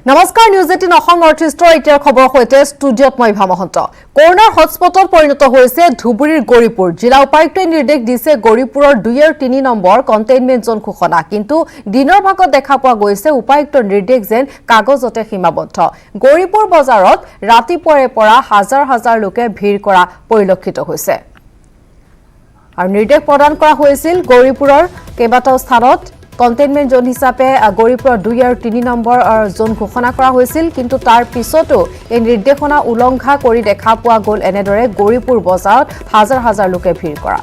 নমস্কাৰ news 18 Assam north ইষ্টৰ এতিয়া খবৰ হৈতে ষ্টুডিঅত মই ভামহন্ত কৰোনাৰ হটস্পটত পৰিণত হৈছে ধুবুৰীৰ গৰিপুৰ জিলা উপায়ুক্তই নিৰ্দেশ দিছে গৰিপুৰৰ 2 আৰু 3 নম্বৰ কন্টেইনমেন্ট জোন ঘোষণা কিন্তু দিনৰ ভাগত দেখা পোৱা গৈছে উপায়ুক্তৰ নিৰ্দেশ যেন কাগজতে সীমাবদ্ধ গৰিপুৰ বজাৰত ৰাতিপুৱাৰে পৰা হাজাৰ হাজাৰ লোকে ভিৰ কৰা পৰিলক্ষিত হৈছে আৰু নিৰ্দেশ প্ৰদান কৰা হৈছিল গৰিপুৰৰ কেইবাটাও স্থানত কন্টেইনমেন্ট জোন হিচাপে গৰিপুৰৰ 2 আৰু 3 নম্বৰ জোন ঘোষণা কৰা হৈছিল কিন্তু তাৰ পিছতো এই নিৰ্দেশনা উলংঘা কৰি দেখা পোৱা গ'ল এনেদৰে গৰিপুৰ বজাৰত হাজাৰ হাজাৰ লোকে ভিৰ কৰা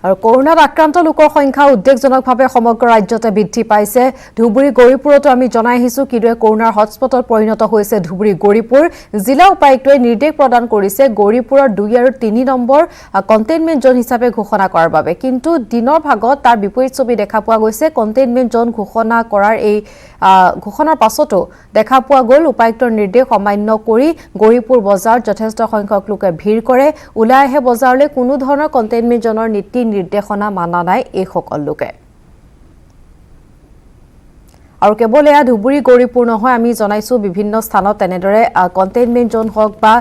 আৰু কৰোনাত আক্ৰান্ত লোকৰ সংখ্যা উদ্বেগজনকভাৱে সমগ্ৰ ৰাজ্যতে বৃদ্ধি পাইছে ধুবুৰী গৰিপুৰতো আমি জনাই আহিছো কিদৰে কৰোনাৰ হটস্পটত পৰিণত হৈছে ধুবুৰী গৰিপুৰ জিলা উপায়ুক্তই নিৰ্দেশ প্ৰদান কৰিছে গৰিপুৰৰ 2 আৰু 3 নম্বৰ কন্টেইনমেন্ট জোন হিচাপে ঘোষণা কৰাৰ বাবে কিন্তু দিনৰ ভাগত তাৰ বিপৰীত ছবি দেখা পোৱা গৈছে কন্টেইনমেন্ট জোন ঘোষণা কৰাৰ এই ঘোষণাৰ পাছতো দেখা পোৱা গ'ল উপায়ুক্তৰ নিৰ্দেশ অমান্য কৰি গৰিপুৰ বজাৰত যথেষ্ট সংখ্যক লোকে ভিৰ কৰে উলাই আহে বজাৰলৈ কোনো ধৰণৰ কন্টেইনমেন্ট জোনৰ নীতি নিৰ্দেশনা মানা নাই এই সকল লোকে আৰু কেৱল এয়া ধুবুৰী গৰিপুৰ নহয় আমি জনাইছো বিভিন্ন স্থানত এনেদৰে কন্টেইনমেন্ট জোন হওক বা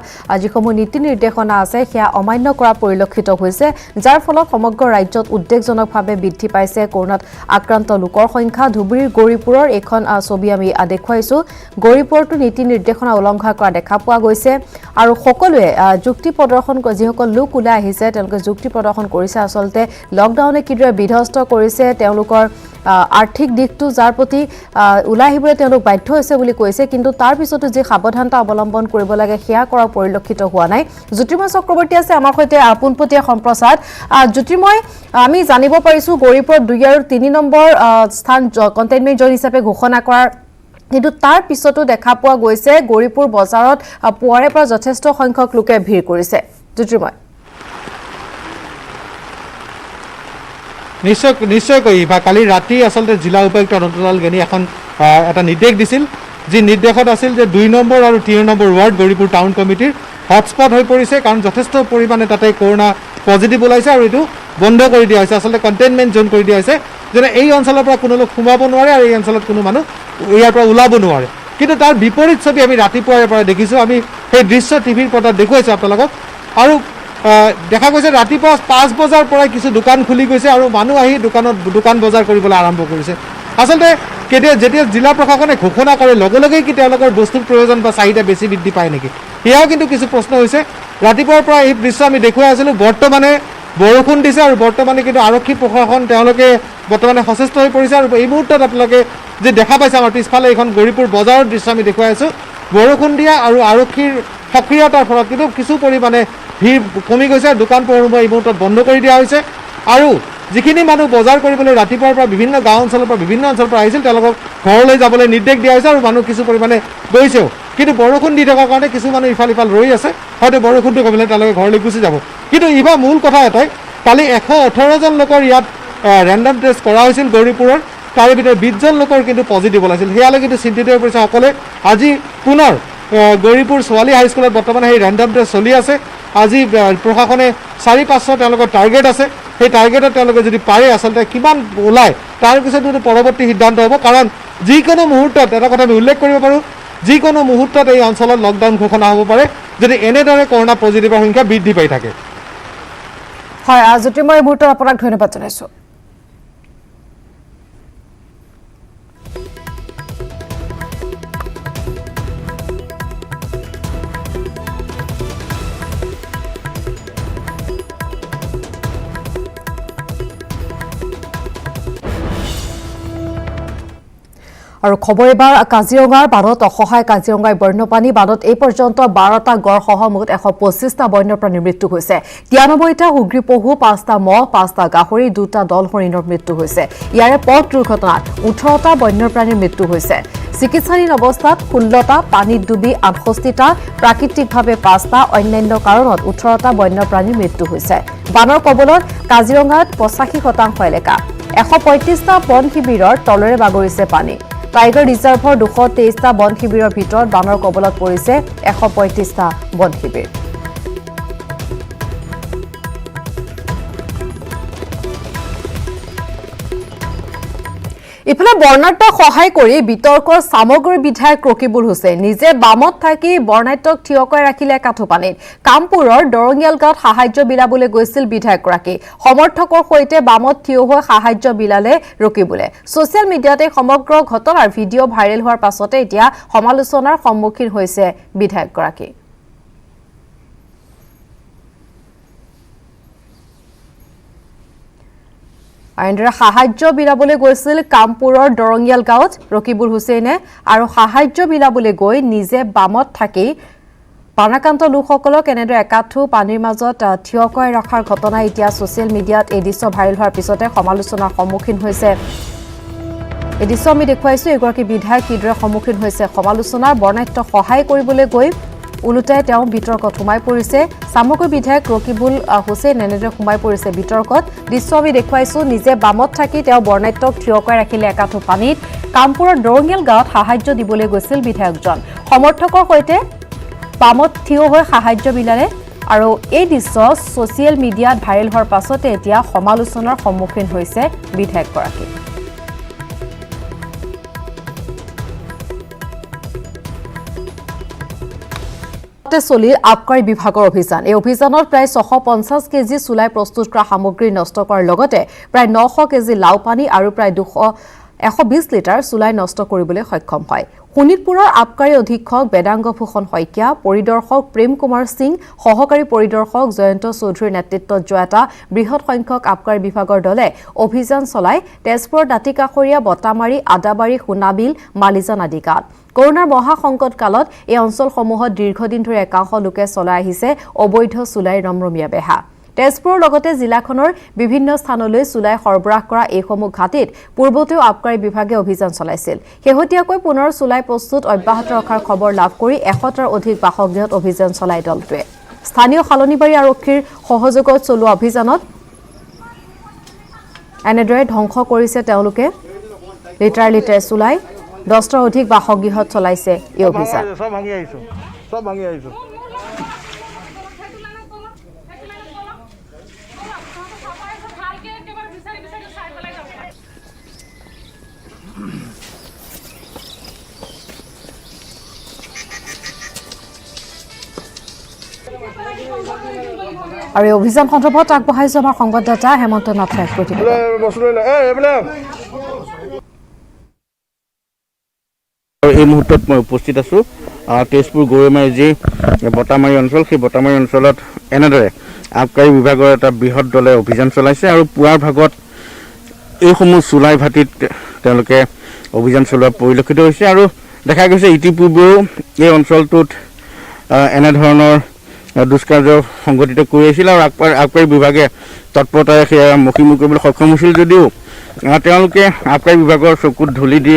যিসমূহ নীতি নিৰ্দেশনা আছে সেয়া অমান্য কৰা পৰিলক্ষিত হৈছে যাৰ ফলত সমগ্ৰ ৰাজ্যত উদ্বেগজনকভাৱে বৃদ্ধি পাইছে কৰোনাত আক্ৰান্ত লোকৰ সংখ্যা ধুবুৰীৰ গৰিপুৰৰ এখন ছবি আমি দেখুৱাইছো গৰিপুৰটো নীতি নিৰ্দেশনা উলংঘা কৰা দেখা পোৱা গৈছে আৰু সকলোৱে যুক্তি প্ৰদৰ্শন যিসকল লোক ওলাই আহিছে তেওঁলোকে যুক্তি প্ৰদৰ্শন কৰিছে আচলতে লকডাউনে কিদৰে বিধ্বস্ত কৰিছে তেওঁলোকৰ আৰ্থিক দিকটো যাৰ প্ৰতি উলাই আহিবলৈ তেওঁলোক বাধ্য হৈছে বুলি কৈছে কিন্তু তাৰ পিছতো যে সাৱধানতা অৱলম্বন কৰিব লাগে সেয়া কৰা পৰিলক্ষিত হোৱা নাই জ্যোতিৰ্ময় চক্ৰৱৰ্তী আছে আমাৰ সৈতে পোনপটীয়া সম্প্ৰচাৰ জ্যোতিৰ্ময় আমি জানিব পাৰিছো গৰিপুৰৰ 2 আৰু 3 নম্বৰ স্থান কন্টেইনমেন্ট জোন হিচাপে ঘোষণা কৰাৰ কিন্তু তাৰ পিছতো দেখা পোৱা গৈছে গৰিপুৰ বজাৰত পুৱাৰে পৰা যথেষ্ট সংখ্যক লোকে ভিৰ কৰিছে জ্যোতিৰ্ময় নিশ্চয়কৈ বা কালি ৰাতি আসলতে জিলা উপায়ুক্ত অনন্তলাল গেনি এখন এটা নিৰ্দেশ দিছিল যি নিৰ্দেশত আছিল যে 2 নম্বৰ আৰু 3 নম্বৰ ৱাৰ্ড গৰিপুৰ টাউন কমিটিৰ হটস্পট হৈ পৰিছে কাৰণ যথেষ্ট পৰিমাণে তাতে কৰোনা পজিটিভ ওলাইছে আৰু এটো বন্ধ কৰি দিয়া হৈছে আসলতে কন্টেইনমেন্ট জোন কৰি দিয়া হৈছে যেনে এই অঞ্চলৰ পৰা কোনো লোক সোমাব নোৱাৰে আৰু এই অঞ্চলত কোনো মানুহ ইয়াৰ পৰা ওলাব নোৱাৰে কিন্তু তাৰ বিপৰীত ছবি আমি ৰাতিপুৱাৰে পৰা দেখিছো আমি সেই দৃশ্য টিভিৰ পৰ্দাত দেখুৱাইছো আপোনালোকক আৰু দেখা গৈছে ৰাতিপুৱা 5 বজাৰ পৰা কিছু দোকান খুলি গৈছে আৰু মানুহ আহি দোকান বজাৰ কৰিবলৈ আৰম্ভ কৰিছে আসলতে যেতিয়া জিলা প্ৰশাসনে ঘোষণা কৰে লগে লগে কি তেওঁলোকৰ বস্তুৰ প্ৰয়োজন বা চাহিদা বেছি বৃদ্ধি পায় নেকি এয়াও কিন্তু কিছু প্ৰশ্ন হৈছে ৰাতিপুৱাৰ পৰা এই দৃশ্য আমি দেখুৱাই আছিলো বৰ্তমানে বৰষুণ দিছে আৰু বৰ্তমানে কিন্তু আৰক্ষী প্ৰশাসন তেওঁলোকে বৰ্তমানে সচেষ্ট হৈ পৰিছে আৰু এই মুহূৰ্তত আপোনালোকে যে দেখা পাইছে আমাৰ পিছফালে এখন গৰিপুৰ বজাৰৰ দৃশ্য আমি দেখুৱাই আছো বৰষুণ দিয়া আৰু আৰক্ষীৰ সক্ৰিয়তাৰ ফলত কিন্তু কিছু পৰিমাণে ভিৰ কমি গৈছে দোকান পোহাৰসমূহ এই মুহূৰ্তত বন্ধ কৰি দিয়া হৈছে আৰু যিখিনি মানুহ বজাৰ কৰিবলৈ ৰাতিপুৱাৰ পৰা বিভিন্ন গাঁও অঞ্চলৰ পৰা বিভিন্ন অঞ্চলৰ পৰা আহিছিল তেওঁলোকক ঘৰলৈ যাবলৈ নিৰ্দেশ দিয়া হৈছে আৰু মানুহ কিছু পৰিমাণে গৈছেও কিন্তু বৰষুণ দি থকাৰ কাৰণে কিছু মানুহ ইফাল ৰৈ আছে হয়তো বৰষুণটো কমিলে তেওঁলোকে ঘৰলৈ গুচি যাব কিন্তু ইবাৰ মূল কথা এটাই কালি 118 জন লোকৰ ইয়াত ৰেণ্ডম টেষ্ট কৰা হৈছিল গৰিপুৰৰ তাৰে ভিতৰত 20 জন লোকৰ কিন্তু পজিটিভ ওলাইছিল সেয়ালৈ কিন্তু চিন্তিত হৈ পৰিছে সকলোৱে আজি পুনৰ গৰিপুৰ ছোৱালী হাইস্কুলত বৰ্তমান সেই ৰেণ্ডম টেষ্ট চলি আছে আজি প্ৰশাসনে 4-500 তেওঁলোকৰ টাৰ্গেট আছে সেই টাৰ্গেটত তেওঁলোকে যদি পাৰে আসলতে কিমান ওলায় তাৰ পিছত পৰৱৰ্তী সিদ্ধান্ত হ'ব কাৰণ যিকোনো মুহূৰ্তত এটা কথা আমি উল্লেখ কৰিব পাৰোঁ যিকোনো মুহূৰ্তত এই অঞ্চলত লকডাউন ঘোষণা হ'ব পাৰে যদি এনেদৰে কৰোনা পজিটিভৰ সংখ্যা বৃদ্ধি পাই থাকে হয় জ্যোতিৰ্ময় এই মুহূৰ্তত আপোনাক ধন্যবাদ জনাইছো আৰু খবৰ এবাৰ কাজিৰঙাৰ বানত অসহায় কাজিৰঙাৰ বন্যপ্ৰাণী বানত এই পৰ্যন্ত 12টা গড় সহ মুঠ 125টা বন্যপ্ৰাণীৰ মৃত্যু হৈছে 93টা হুগ্ৰী পহু 5টা মহ 5টা গাহৰি 2টা দল হৰিণৰ মৃত্যু হৈছে ইয়াৰে পথ দুৰ্ঘটনাত 18টা বন্যপ্ৰাণীৰ মৃত্যু হৈছে চিকিৎসাধীন অৱস্থাত 16টা পানীত ডুবি 68টা প্ৰাকৃতিকভাৱে 5টা অন্যান্য কাৰণত 18টা বন্যপ্ৰাণীৰ মৃত্যু হৈছে বানৰ কবলত কাজিৰঙাত 85% এলেকা 135টা বন শিবিৰৰ তলৰে বাগৰিছে পানী টাইগাৰ ৰিজাৰ্ভৰ 223টা বন শিবিৰৰ ভিতৰত বানৰ কবলত পৰিছে 135টা বন শিবিৰ ইফালে বৰ্ণাঢ্যক সহায় কৰি বিতৰ্কৰ সামগ্ৰী বিধায়ক ৰকিবুল হুছেইন নিজে বামত থাকি বৰ্ণাঢ্যক থিয় কৰি ৰাখিলে কাঠুপানীত কামপুৰৰ দৰঙিয়াল গাঁৱত সাহায্য বিলাবলৈ গৈছিল বিধায়কগৰাকী সমৰ্থকৰ সৈতে বামত থিয় হৈ সাহায্য বিলালে ৰকিবুলে ছচিয়েল মিডিয়াতে সমগ্ৰ ঘটনাৰ ভিডিঅ' ভাইৰেল হোৱাৰ পাছতে এতিয়া সমালোচনাৰ সন্মুখীন হৈছে বিধায়কগৰাকী আইনৰে সাহায্য বিলাবলৈ গৈছিল কামপুৰৰ দৰঙিয়াল গাঁৱত ৰকিবুল হুছেইনে আৰু সাহায্য বিলাবলৈ গৈ নিজে বামত থাকি বানাক্ৰান্ত লোকসকলক এনেদৰে একাঠু পানীৰ মাজত থিয় কৰি ৰখাৰ ঘটনা এতিয়া ছচিয়েল মিডিয়াত এই দৃশ্য ভাইৰেল হোৱাৰ পিছতে সমালোচনাৰ সন্মুখীন হৈছে এই দৃশ্য আমি দেখুৱাইছো এগৰাকী বিধায়ক কিদৰে সন্মুখীন হৈছে সমালোচনাৰ বৰ্ণাঢ্য সহায় কৰিবলৈ গৈ উলুটাই তেওঁ বিতৰ্কত সোমাই পৰিছে সামগ্ৰী বিধায়ক ৰকিবুল হুছেইন এনেদৰে সোমাই পৰিছে বিতৰ্কত দৃশ্য আমি দেখুৱাইছো নিজে বামত থাকি তেওঁ বৰ্ণাঢ্যক থিয় কৰি ৰাখিলে একাঠু পানীত কামপুৰৰ দৰঙিয়াল গাঁৱত সাহায্য দিবলৈ গৈছিল বিধায়কজন সমৰ্থকৰ সৈতে বামত থিয় হৈ সাহায্য বিলালে আৰু এই দৃশ্য ছচিয়েল মিডিয়াত ভাইৰেল হোৱাৰ পাছতে এতিয়া সমালোচনাৰ সন্মুখীন হৈছে বিধায়কগৰাকী চলিল আবকাৰী বিভাগৰ অভিযান এই অভিযানত প্ৰায় 650 কেজি চুলাই প্ৰস্তুত কৰা সামগ্ৰী নষ্ট কৰাৰ লগতে প্ৰায় 900 কেজি লাও পানী আৰু প্ৰায় 120 লিটাৰ চুলাই নষ্ট কৰিবলৈ সক্ষম হয় শোণিতপুৰৰ আবকাৰী অধীক্ষক বেদাংগ ভূষণ শইকীয়া পৰিদৰ্শক প্ৰেম কুমাৰ সিং সহকাৰী পৰিদৰ্শক জয়ন্ত চৌধুৰীৰ নেতৃত্বত যোৱা এটা বৃহৎ সংখ্যক আবকাৰী বিভাগৰ দলে অভিযান চলাই তেজপুৰৰ দাঁতিকাষৰীয়া বটামাৰী আদাবাৰী সোণাবিল মালিজান আদি গাঁৱত কৰোনাৰ মহা সংকট কালত এই অঞ্চলসমূহত দীৰ্ঘদিন ধৰি একাংশ লোকে চলাই আহিছে অবৈধ চুলাই ৰমৰমীয়া বেহা তেজপুৰৰ লগতে জিলাখনৰ বিভিন্ন স্থানলৈ চুলাই সৰবৰাহ কৰা এইসমূহ ঘাটিত পূৰ্বতেও আবকাৰী বিভাগে অভিযান চলাইছিল শেহতীয়াকৈ পুনৰ চুলাই প্ৰস্তুত অব্যাহত ৰখাৰ খবৰ লাভ কৰি 100টাৰ অধিক বাসগৃহত অভিযান চলাই দলটোৱে স্থানীয় শালনীবাৰী আৰক্ষীৰ সহযোগত চলোৱা অভিযানত এনেদৰে ধ্বংস কৰিছে তেওঁলোকে লিটাৰ লিটাৰ চুলাই 10টাৰ অধিক বাসগৃহত চলাইছে এই অভিযান সব ভাঙি আহিছো আৰু এই অভিযান সন্দৰ্ভত আগবঢ়াইছে আমাৰ সংবাদদাতা হেমন্ত নাথ ৰায় এই মুহূৰ্তত মই উপস্থিত আছো তেজপুৰ গৌৰীমাৰী যি বটামাৰী অঞ্চল সেই বটামাৰী অঞ্চলত এনেদৰে আবকাৰী বিভাগৰ এটা বৃহৎ দলে অভিযান চলাইছে আৰু পুৱাৰ ভাগত এইসমূহ চুলাই ভাটিত তেওঁলোকে অভিযান চলোৱা পৰিলক্ষিত হৈছে আৰু দেখা গৈছে ইতিপূৰ্বেও এই অঞ্চলটোত এনেধৰণৰ দুষ্কাৰ্য সংঘটিত কৰি আছিল আৰু আবকাৰী বিভাগে তৎপৰতাৰে সেয়া মষিমুখ কৰিবলৈ সক্ষম হৈছিল যদিও তেওঁলোকে আবকাৰী বিভাগৰ চকুত ধূলি দি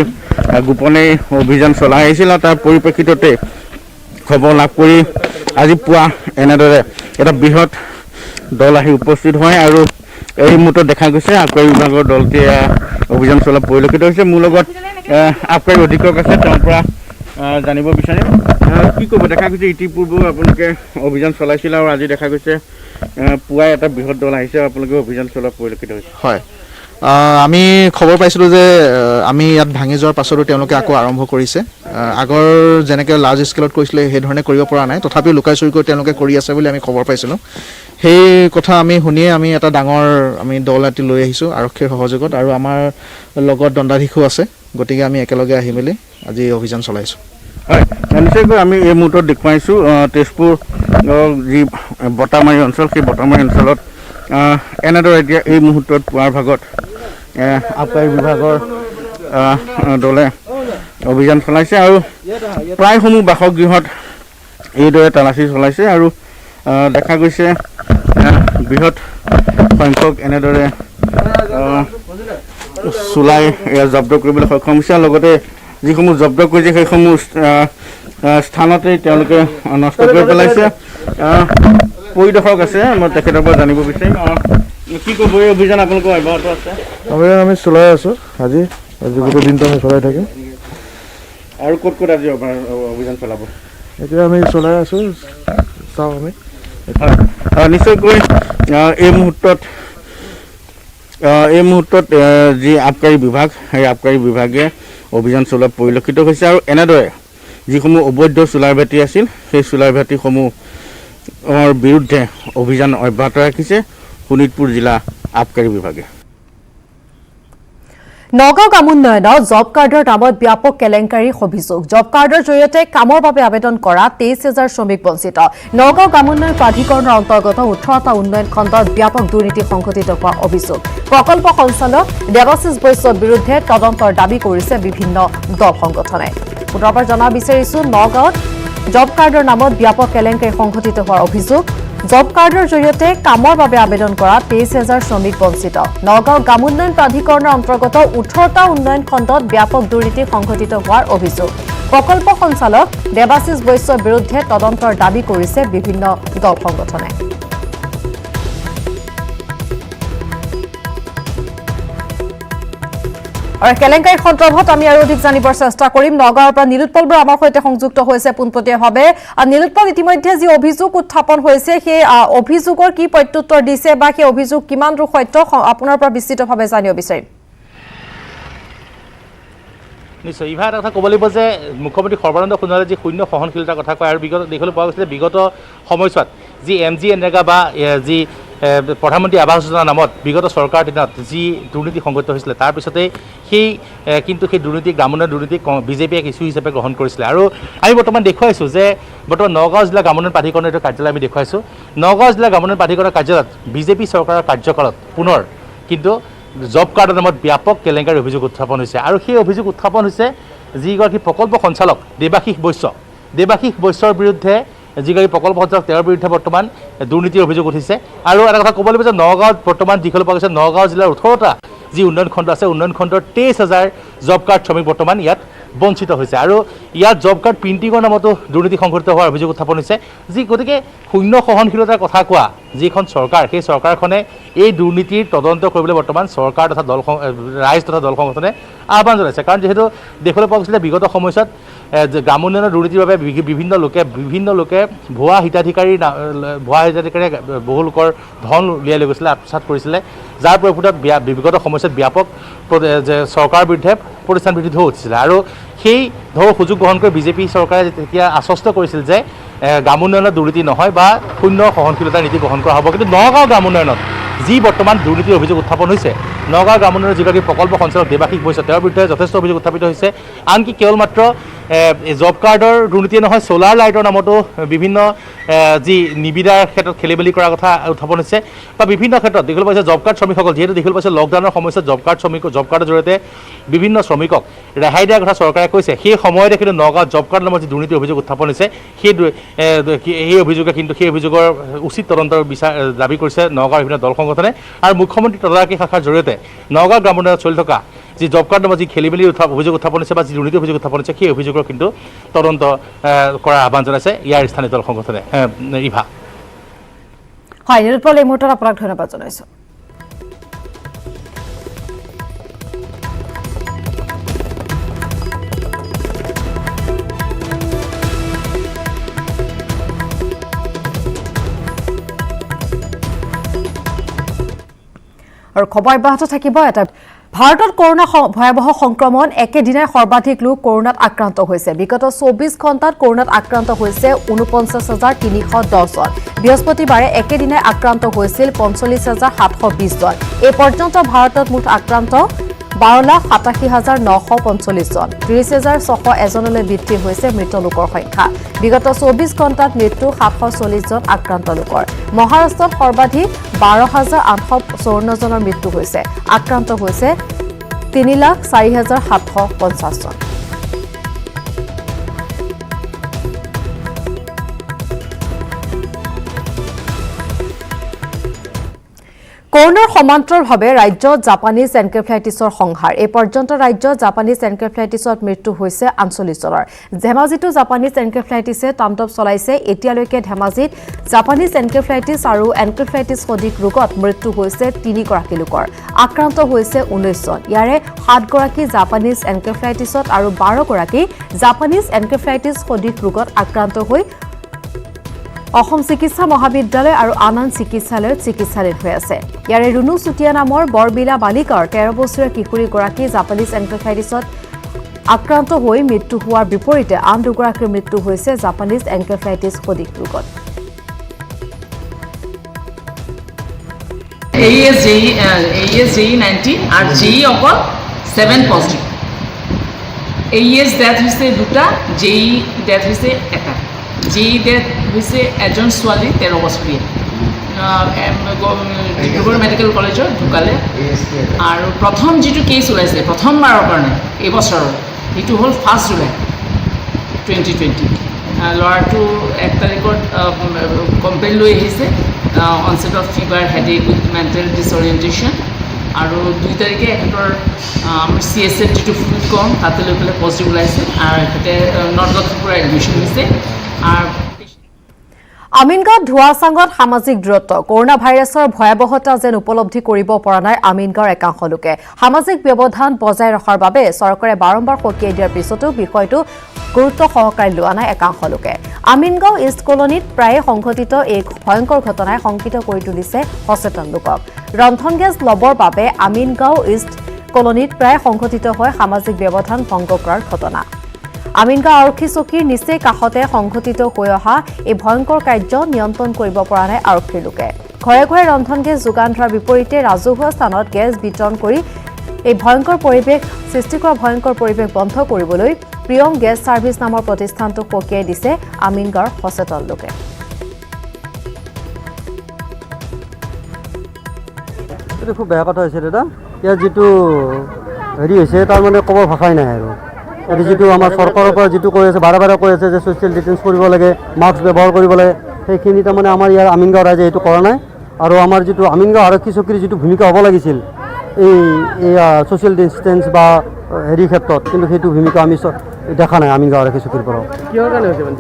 গোপনে অভিযান চলাই আহিছিল আৰু তাৰ পৰিপ্ৰেক্ষিততে খবৰ লাভ কৰি আজি পুৱা এনেদৰে এটা বৃহৎ দল আহি উপস্থিত হয় আৰু এই মুহূৰ্তত দেখা গৈছে আবকাৰী বিভাগৰ দলটোৱে অভিযান চলোৱা পৰিলক্ষিত হৈছে মোৰ লগত আবকাৰী অধীক্ষক আছে তেওঁৰ পৰা জানিব বিচাৰিম কি ক'ব দেখা গৈছে ইতিপূৰ্বেও আপোনালোকে অভিযান চলাইছিল আৰু আজি দেখা গৈছে পুৱাই এটা বৃহৎ দল আহিছে আপোনালোকে অভিযান চলোৱা পৰিলক্ষিত হৈছে হয় আমি খবৰ পাইছিলোঁ যে আমি ইয়াত ভাঙি যোৱাৰ পাছতো তেওঁলোকে আকৌ আৰম্ভ কৰিছে আগৰ যেনেকৈ লাৰ্জ স্কেলত কৰিছিলে সেইধৰণে কৰিব পৰা নাই তথাপিও লুকাই চুৰি কৰি তেওঁলোকে কৰি আছে বুলি আমি খবৰ পাইছিলোঁ সেই কথা আমি শুনিয়ে আমি এটা ডাঙৰ আমি দল এটি লৈ আহিছোঁ আৰক্ষীৰ সহযোগত আৰু আমাৰ লগত দণ্ডাধীশো আছে গতিকে আমি একেলগে আহি মেলি আজি অভিযান চলাইছোঁ হয় নিশ্চয়কৈ আমি এই মুহূৰ্তত দেখুৱাইছোঁ তেজপুৰ যি বটামাৰী অঞ্চল সেই বটামাৰী অঞ্চলত এনেদৰে এতিয়া এই মুহূৰ্তত পুৱাৰ ভাগত আবকাৰী বিভাগৰ দলে অভিযান চলাইছে আৰু প্ৰায়সমূহ বাসগৃহত এইদৰে তালাচী চলাইছে আৰু দেখা গৈছে বৃহৎ সংখ্যক এনেদৰে চুলাই জব্দ কৰিবলৈ সক্ষম হৈছে আৰু লগতে যিসমূহ জব্দ কৰিছে সেইসমূহ স্থানতে তেওঁলোকে নষ্ট কৰি পেলাইছে পৰিদৰ্শক আছে মই তেখেতৰ পৰা জানিব বিচাৰিম কি ক'ব এই অভিযান আপোনালোকৰ অব্যাহত আছে অভিযান আমি চলাই আছোঁ আজি গোটেই দিনটো আমি চলাই থাকিম আৰু ক'ত ক'ত আজি অভিযান চলাব এতিয়া আমি চলাই আছোঁ চাওঁ আমি নিশ্চয়কৈ এই মুহূৰ্তত এই মুহূৰ্তত যি আবকাৰী বিভাগ সেই আবকাৰী বিভাগে অভিযান চলোৱা পৰিলক্ষিত হৈছে আৰু এনেদৰে যিসমূহ অবৈধ চোলাৰ ভেটি আছিল সেই চোলাৰ ভেটিসমূহৰ বিৰুদ্ধে অভিযান অব্যাহত ৰাখিছে শোণিতপুৰ জিলা আবকাৰী বিভাগে। নগাঁও গ্ৰাম উন্নয়নত জব কাৰ্ডৰ নামত ব্যাপক কেলেংকাৰীৰ অভিযোগ। জব কাৰ্ডৰ জৰিয়তে কামৰ বাবে আবেদন কৰা 23,000 শ্ৰমিক বঞ্চিত। নগাঁও গ্ৰাম উন্নয়ন প্ৰাধিকৰণৰ অন্তৰ্গত 18টা উন্নয়ন খণ্ডত ব্যাপক দুৰ্নীতি সংঘটিত হোৱাৰ অভিযোগ। প্ৰকল্প সঞ্চালক দেৱাশিষ বৈশ্যৰ বিৰুদ্ধে তদন্তৰ দাবী কৰিছে বিভিন্ন দল সংগঠনে। পুনৰবাৰ জনাব বিচাৰিছো, নগাঁৱত জব কাৰ্ডৰ নামত ব্যাপক কেলেংকাৰী সংঘটিত হোৱাৰ অভিযোগ। জব কাৰ্ডৰ জৰিয়তে কামৰ বাবে আবেদন কৰা 23,000 শ্ৰমিক বঞ্চিত। নগাঁও গ্ৰাম উন্নয়ন প্ৰাধিকৰণৰ অন্তৰ্গত 18টা উন্নয়ন খণ্ডত ব্যাপক দুৰ্নীতি সংঘটিত হোৱাৰ অভিযোগ। প্ৰকল্প সঞ্চালক দেৱাশিষ বৈশ্যৰ বিৰুদ্ধে তদন্তৰ দাবী কৰিছে বিভিন্ন দল সংগঠনে। আৰু কেলেংকাৰী সন্দৰ্ভত আমি আৰু অধিক জানিবৰ চেষ্টা কৰিম। নগাঁৱৰ পৰা নীলোৎপল বৰা আমাৰ সৈতে সংযুক্ত হৈছে পোনপটীয়াভাৱে। নীলোৎপল, ইতিমধ্যে যি অভিযোগ উত্থাপন হৈছে সেই অভিযোগৰ কি প্ৰত্যুত্তৰ দিছে বা সেই অভিযোগ কিমান দূৰ সত্য আপোনাৰ পৰা বিস্তৃতভাৱে জানিব বিচাৰিম। নিশ্চয় ইভা এটা কথা ক'ব লাগিব যে মুখ্যমন্ত্ৰী সৰ্বানন্দ সোণোৱালে যি শূন্য সহনশীলতাৰ কথা কয় আৰু বিগত দেখিবলৈ পোৱা গৈছে বিগত সময়ছোৱাত যি MGNREGA বা যি প্ৰধানমন্ত্ৰী আৱাস যোজনাৰ নামত বিগত চৰকাৰৰ দিনত যি দুৰ্নীতি সংঘটিত হৈছিলে তাৰপিছতেই কিন্তু সেই দুৰ্নীতি গ্ৰাম উন্নয়ন দুৰ্নীতি বিজেপিয়ে ইছ্যু হিচাপে গ্ৰহণ কৰিছিলে। আৰু আমি বৰ্তমান দেখুৱাইছোঁ যে বৰ্তমান নগাঁও জিলা গ্ৰাম উন্নয়ন প্ৰাধিকৰণৰ এইটো কাৰ্যালয় আমি দেখুৱাইছোঁ। নগাঁও জিলা গ্ৰাম উন্নয়ন প্ৰাধিকৰণৰ কাৰ্যালয়ত বিজেপি চৰকাৰৰ কাৰ্যকালত পুনৰ কিন্তু জব কাৰ্ডৰ নামত ব্যাপক কেলেংকাৰীৰ অভিযোগ উত্থাপন হৈছে। আৰু সেই অভিযোগ উত্থাপন হৈছে যিগৰাকী প্ৰকল্প সঞ্চালক দেৱাশিষ বৈশ্যৰ বিৰুদ্ধে, যিগৰাকী প্ৰকল্প সঞ্চালক তেওঁৰ বিৰুদ্ধে বৰ্তমান দুৰ্নীতিৰ অভিযোগ উঠিছে। আৰু এটা কথা ক'ব লাগিব যে নগাঁৱত বৰ্তমান দেখিবলৈ পোৱা গৈছে নগাঁও জিলাৰ 18টা যি উন্নয়ন খণ্ড আছে উন্নয়ন খণ্ডৰ 23,000 জব কাৰ্ড শ্ৰমিক বৰ্তমান ইয়াত বঞ্চিত হৈছে। আৰু ইয়াত জব কাৰ্ড প্ৰিণ্টিঙৰ নামতো দুৰ্নীতি সংঘটিত হোৱাৰ অভিযোগ উত্থাপন হৈছে। গতিকে শূন্য সহনশীলতাৰ কথা কোৱা যিখন চৰকাৰ, সেই চৰকাৰখনে এই দুৰ্নীতিৰ তদন্ত কৰিবলৈ বৰ্তমান চৰকাৰ তথা ৰাইজ তথা দল সংগঠনে আহ্বান জনাইছে। কাৰণ যিহেতু দেখিবলৈ পোৱা গৈছিলে বিগত সময়ছোৱাত গ্ৰাম উন্নয়নৰ দুৰ্নীতিৰ বাবে বিভিন্ন লোকে ভুৱা হিতাধিকাৰী বহু লোকৰ ধন উলিয়াই লৈ গৈছিলে, আত্মসাৎ কৰিছিলে, যাৰ পৰিপ্ৰেক্ষিতত বিগত সময়ছোৱাত ব্যাপক চৰকাৰৰ বিৰুদ্ধে প্ৰতিষ্ঠান বৃদ্ধি ঢৌ উঠিছিলে। আৰু সেই ঢৌ সুযোগ গ্ৰহণ কৰি বিজেপি চৰকাৰে তেতিয়া আশ্বস্ত কৰিছিল যে গ্ৰাম উন্নয়নত দুৰ্নীতি নহয় বা শূন্য সহনশীলতাৰ নীতি গ্ৰহণ কৰা হ'ব। কিন্তু নগাঁও গ্ৰাম উন্নয়নত যি বৰ্তমান দুৰ্নীতিৰ অভিযোগ উত্থাপন হৈছে, নগাঁও গ্ৰাম উন্নয়নৰ যিগৰাকী প্ৰকল্প সঞ্চালক দেৱাশিষ বৈশ্য তেওঁৰ বিৰুদ্ধে যথেষ্ট অভিযোগ উত্থাপিত হৈছে। আনকি কেৱল মাত্ৰ জব কাৰ্ডৰ দুৰ্নীতিয়ে নহয়, ছ'লাৰ লাইটৰ নামতো বিভিন্ন যি নিবিদাৰ ক্ষেত্ৰত খেলিমেলি কৰাৰ কথা উত্থাপন হৈছে বা বিভিন্ন ক্ষেত্ৰত দেখিবলৈ পাইছে জব কাৰ্ড শ্ৰমিকসকল যিহেতু দেখিবলৈ পাইছে লকডাউনৰ সময়ছোৱাত জব কাৰ্ডৰ জৰিয়তে বিভিন্ন শ্ৰমিকক ৰেহাই দিয়াৰ কথা চৰকাৰে কৈছে। সেই সময়তে কিন্তু নগাঁৱত জব কাৰ্ড নামৰ যি দুৰ্নীতিৰ অভিযোগ উত্থাপন হৈছে সেই অভিযোগৰ উচিত তদন্তৰ দাবী কৰিছে নগাঁৱৰ বিভিন্ন দল সংগঠনে। আৰু মুখ্যমন্ত্ৰী তদাৰকী শাখাৰ জৰিয়তে নগাঁও গ্ৰাম উন্নয়নত চলি থকা যি জব কাৰ্ড নামৰ যি খেলিমেলি অভিযোগ উত্থাপন হৈছে বা যি দুৰ্নীতি অভিযোগ উত্থাপন হৈছে সেই অভিযোগৰ কিন্তু তদন্ত কৰাৰ আহ্বান জনাইছে ইয়াৰ স্থানীয় দল সংগঠনে। ইভা। হয়, নীলোৎপল, এই মুহূৰ্তত আপোনাক ধন্যবাদ জনাইছোঁ। আৰু খবৰ অব্যাহত থাকিব। এটা ভাৰতত কৰোনা ভয়াৱহ সংক্ৰমণ, একেদিনাই সৰ্বাধিক লোক কৰোনাত আক্ৰান্ত হৈছে। বিগত 24 ঘণ্টাত কৰোনাত আক্ৰান্ত হৈছে 49,310 জন। বৃহস্পতিবাৰে একেদিনাই আক্ৰান্ত হৈছিল 45,720 জন। এই পৰ্যন্ত ভাৰতত মুঠ আক্ৰান্ত 12,87,945 জন। 30,601 জনলৈ বৃদ্ধি হৈছে মৃত লোকৰ সংখ্যা। বিগত 24 ঘণ্টাত মৃত্যু 740 জন আক্ৰান্ত লোকৰ। মহাৰাষ্ট্ৰত সৰ্বাধিক 12,854 জনৰ মৃত্যু হৈছে। আক্ৰান্ত হৈছে 3,04,750 জন। কৰোনাৰ সমান্তৰালভাৱে ৰাজ্যত জাপানীজ এনকেফেলাইটিছৰ সংহাৰ। এই পৰ্যন্ত ৰাজ্যত জাপানীজ এনকেফেলাইটিছত মৃত্যু হৈছে 48 জনৰ। ধেমাজিতো জাপানীজ এনকেফেলাইটিছে তাণ্ডৱ চলাইছে। এতিয়ালৈকে ধেমাজিত জাপানীজ এনকেফেলাইটিছ আৰু এনকেফেলাইটিছ সদৃশ ৰোগত মৃত্যু হৈছে 3 গৰাকী লোকৰ। আক্ৰান্ত হৈছে 19 জন। ইয়াৰে 7 গৰাকী জাপানীজ এনকেফেলাইটিছত আৰু 12 গৰাকী জাপানীজ এনকেফেলাইটিছ সদৃশ ৰোগত আক্ৰান্ত হৈ অসম চিকিৎসা মহাবিদ্যালয় আৰু আন চিকিৎসালয়ত চিকিৎসাধীন হৈ আছে। ইয়াৰে ৰুনু চুতীয়া নামৰ বৰবিলা বালিকাৰ 13 বছৰীয়া কিশোৰীগৰাকী জাপানীজ এনকেফেলাইটিছত আক্ৰান্ত হৈ মৃত্যু হোৱাৰ বিপৰীতে আন দুগৰাকীৰ মৃত্যু হৈছে জাপানীজ এনকেফেলাইটিছ সদৃশ ৰোগত। AES JE 19 আৰু JE অকল 7 পজিটিভ। AES ডেথ হৈছে 2টা, JE ডেথ হৈছে 1টা। JE ডেথ হৈছে এজন ছোৱালী 13 বছৰীয়া, ডিব্ৰুগড় মেডিকেল কলেজত ঢুকালে। আৰু প্ৰথম যিটো কেছ ওলাইছে প্ৰথমবাৰৰ কাৰণে এই বছৰৰ, সেইটো হ'ল 1 জুলাই 2020। ল'ৰাটো 1 তাৰিখত কমপ্লেইন লৈ আহিছে onset of fever, headache with mental disorientation, আৰু 2 তাৰিখে এখেতৰ আমাৰ CSF যিটো ফুড কম তাতে লৈ পেলাই পজিটিভ ওলাইছে, আৰু এখেতে নৰ্থ লখিমপুৰৰ এডমিশ্যন হৈছে। আৰু আমিনগাঁৱত ধোঁৱাচাঙত সামাজিক দূৰত্ব, কৰোনা ভাইৰাছৰ ভয়াৱহতা যেন উপলব্ধি কৰিব পৰা নাই আমিনগাঁৱৰ একাংশ লোকে। সামাজিক ব্যৱধান বজাই ৰখাৰ বাবে চৰকাৰে বাৰম্বাৰ সকীয়াই দিয়াৰ পিছতো বিষয়টো গুৰুত্ব সহকাৰে লোৱা নাই একাংশ লোকে। আমিনগাঁও ইষ্ট কলনীত প্ৰায়ে সংঘটিত এই ভয়ংকৰ ঘটনাই শংকিত কৰি তুলিছে সচেতন লোকক। ৰন্ধন গেছ ল'বৰ বাবে আমিনগাঁও ইষ্ট কলনীত প্ৰায় সংঘটিত হয় সামাজিক ব্যৱধান ভংগ কৰাৰ ঘটনা। আমিনগাঁও আৰক্ষী চকীৰ নিচেই কাষতে সংঘটিত হৈ অহা এই ভয়ংকৰ কাৰ্য নিয়ন্ত্ৰণ কৰিব পৰা নাই আৰক্ষীৰ লোকে। ঘৰে ঘৰে ৰন্ধন গেছ যোগান ধৰাৰ বিপৰীতে ৰাজহুৱা স্থানত গেছ বিতৰণ কৰি এই ভয়ংকৰ পৰিৱেশ সৃষ্টি কৰা ভয়ংকৰ পৰিৱেশ বন্ধ কৰিবলৈ প্ৰিয়ম গেছ ছাৰ্ভিচ নামৰ প্ৰতিষ্ঠানটোক সকীয়াই দিছে আমিনগাঁৱৰ সচেতন লোকে। এইটো খুব বেয়া কথা হৈছে দাদা। ইয়াৰ যিটো হেৰি হৈছে তাৰমানে ক'ব ভাষাই নাই আৰু। এইটো যিটো আমাৰ চৰকাৰৰ পৰা যিটো কৈ আছে, বাৰে বাৰে কৈ আছে যে ছ'চিয়েল ডিষ্টেঞ্চ কৰিব লাগে, মাস্ক ব্যৱহাৰ কৰিব লাগে, সেইখিনি তাৰমানে আমাৰ ইয়াৰ আমিনগাঁও ৰাইজে এইটো কৰা নাই। আৰু আমাৰ যিটো আমিনগাঁও আৰক্ষী চকীৰ যিটো ভূমিকা হ'ব লাগিছিল এই ছ'চিয়েল ডিষ্টেঞ্চ বা হেৰি ক্ষেত্ৰত, কিন্তু সেইটো ভূমিকা আমি দেখা নাই আমিনগাঁও আৰক্ষী চকীৰ পৰা। কিহৰ কাৰণে হৈছে মানে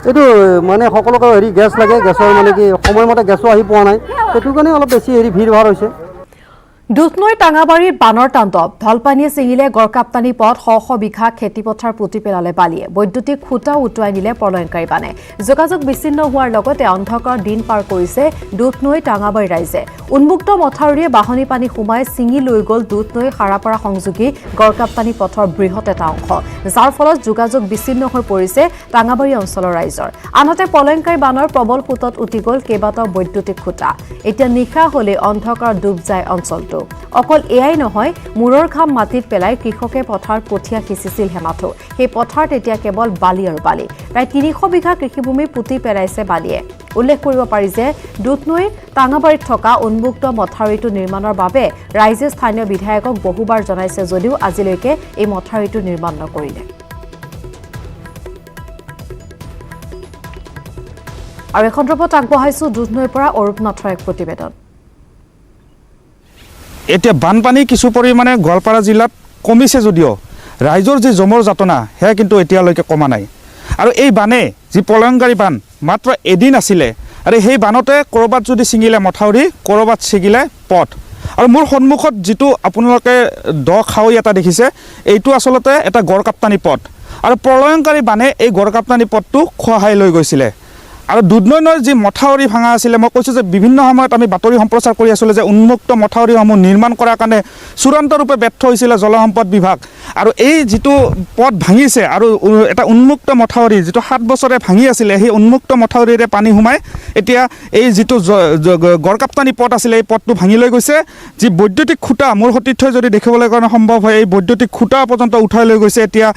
এইটো মানে সকলোকে হেৰি গেছ লাগে, গেছৰ মানে কি সময়মতে গেছো আহি পোৱা নাই, সেইটো কাৰণে অলপ বেছি ভিৰ ভাৰ হৈছে। দুধনৈ টাঙাবাৰীৰ বানৰ তাণ্ডৱ, ঢলপানীয়ে ছিঙিলে গড়কাপ্তানী পথ, শ শ বিঘা খেতিপথাৰ পুতি পেলালে বালিয়ে, বৈদ্যুতিক খুঁটাও উটুৱাই নিলে প্ৰলয়ংকাৰী বানে। যোগাযোগ বিচ্ছিন্ন হোৱাৰ লগতে অন্ধকাৰ দিন পাৰ কৰিছে দুধনৈ টাঙাবাৰী ৰাইজে। উন্মুক্ত মথাউৰিয়ে বাঢ়নী পানী সোমাই ছিঙি লৈ গ'ল দুধনৈ খাৰাপাৰা সংযোগী গড়কাপ্তানী পথৰ বৃহৎ এটা অংশ, যাৰ ফলত যোগাযোগ বিচ্ছিন্ন হৈ পৰিছে টাঙাবাৰী অঞ্চলৰ ৰাইজৰ। আনহাতে প্ৰলয়ংকাৰী বানৰ প্ৰবল সোঁতত উটি গ'ল কেইবাটাও বৈদ্যুতিক খুঁটা। এতিয়া নিশা হ'লে অন্ধকাৰ ডুব যায় অঞ্চলটো। অকল এয়াই নহয়, মূৰৰ ঘাম মাটিত পেলাই কৃষকে পথাৰত কঠীয়া সিঁচিছিল হেমাথো। সেই পথাৰত এতিয়া কেৱল বালি আৰু বালি। প্ৰায় 300 বিঘা কৃষিভূমি পুতি পেলাইছে বালিয়ে। উল্লেখ কৰিব পাৰি যে দুধনৈ টাঙাবাৰীত থকা উন্মুক্ত মথাউৰিটো নিৰ্মাণৰ বাবে ৰাইজে স্থানীয় বিধায়কক বহুবাৰ জনাইছে যদিও আজিলৈকে এই মথাউৰিটো নিৰ্মাণ নকৰিলে। আৰু এই সন্দৰ্ভত আগবঢ়াইছো দুধনৈৰ পৰা অৰূপ নাথৰ এক প্ৰতিবেদন। এতিয়া বানপানী কিছু পৰিমাণে গোৱালপাৰা জিলাত কমিছে যদিও ৰাইজৰ যি জমৰ যাতনা সেয়া কিন্তু এতিয়ালৈকে কমা নাই। আৰু এই বানে যি প্ৰলয়ংকাৰী বান মাত্ৰ এদিন আছিলে, আৰু সেই বানতে ক'ৰবাত যদি ছিঙিলে মথাউৰি, ক'ৰবাত ছিঙিলে পথ। আৰু মোৰ সন্মুখত যিটো আপোনালোকে দ খাৱৈ এটা দেখিছে, এইটো আচলতে এটা গড়কাপ্তানী পথ। আৰু প্ৰলয়ংকাৰী বানে এই গড়কাপ্তানী পথটো খহাই লৈ গৈছিলে। আৰু দুধনৈৰ যি মথাউৰি ভাঙা আছিলে, মই কৈছোঁ যে বিভিন্ন সময়ত আমি বাতৰি সম্প্ৰচাৰ কৰি আছিলোঁ যে উন্মুক্ত মথাউৰিসমূহ নিৰ্মাণ কৰাৰ কাৰণে চূড়ান্তৰূপে ব্যৰ্থ হৈছিলে জলসম্পদ বিভাগ। আৰু এই যিটো পথ ভাঙিছে আৰু এটা উন্মুক্ত মথাউৰি যিটো 7 বছৰে ভাঙি আছিলে, সেই উন্মুক্ত মথাউৰিৰে পানী সোমাই এতিয়া এই যিটো গড়কাপ্তানী পথ আছিলে এই পথটো ভাঙি লৈ গৈছে। যি বৈদ্যুতিক খুঁটা মোৰ সতীৰ্থই যদি দেখিবলৈ কাৰণে সম্ভৱ হয়, এই বৈদ্যুতিক খুঁটা পৰ্যন্ত উঠাই লৈ গৈছে এতিয়া,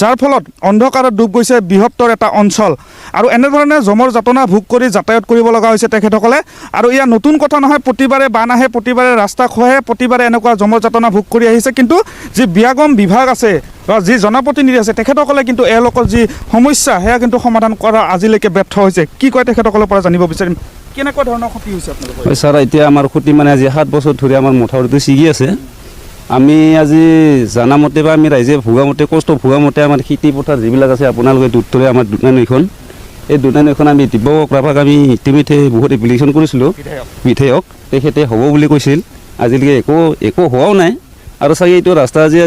যাৰ ফলত অন্ধকাৰত ডুব গৈছে বৃহত্তৰ এটা অঞ্চল। আৰু এনেধৰণে জমৰ যাতনা ভোগ কৰি যাতায়াত কৰিব লগা হৈছে তেখেতসকলে। আৰু ইয়াৰ নতুন কথা নহয়, প্ৰতিবাৰে বান আহে, প্ৰতিবাৰে ৰাস্তা খহে, প্ৰতিবাৰে এনেকুৱা জমৰ যাতনা ভোগ কৰি আহিছে। কিন্তু যি বিয়াগম বিভাগ আছে বা যি জনপ্ৰতিনিধি আছে, তেখেতসকলে কিন্তু এওঁলোকৰ যি সমস্যা সেয়া কিন্তু সমাধান কৰা আজিলৈকে ব্যৰ্থ হৈছে। কি কয় তেখেতসকলৰ পৰা জানিব বিচাৰিম, কেনেকুৱা ধৰণৰ ক্ষতি হৈছে আপোনালোকৰ? ছাৰ, এতিয়া আমাৰ ক্ষতি মানে আজি 7 বছৰ ধৰি আমাৰ মথাউৰিটো ছিগি আছে। আমি আজি জানামতে বা আমি ৰাইজে ভোগামতে, কষ্ট ভোগামতে আমাৰ খেতি পথাৰ যিবিলাক আছে, আপোনালোকে দুধনৈ আমাৰ দুধনৈ নৈখন, এই দুধনৈ নৈখন আমি দিব্যক ৰাভাক আমি ইতিমধ্যে বহুত এপ্লিকেশ্যন কৰিছিলোঁ বিধায়ক, তেখেতে হ'ব বুলি কৈছিল। আজিলৈকে একো হোৱাও নাই। আৰু চাগে এইটো ৰাস্তা আজি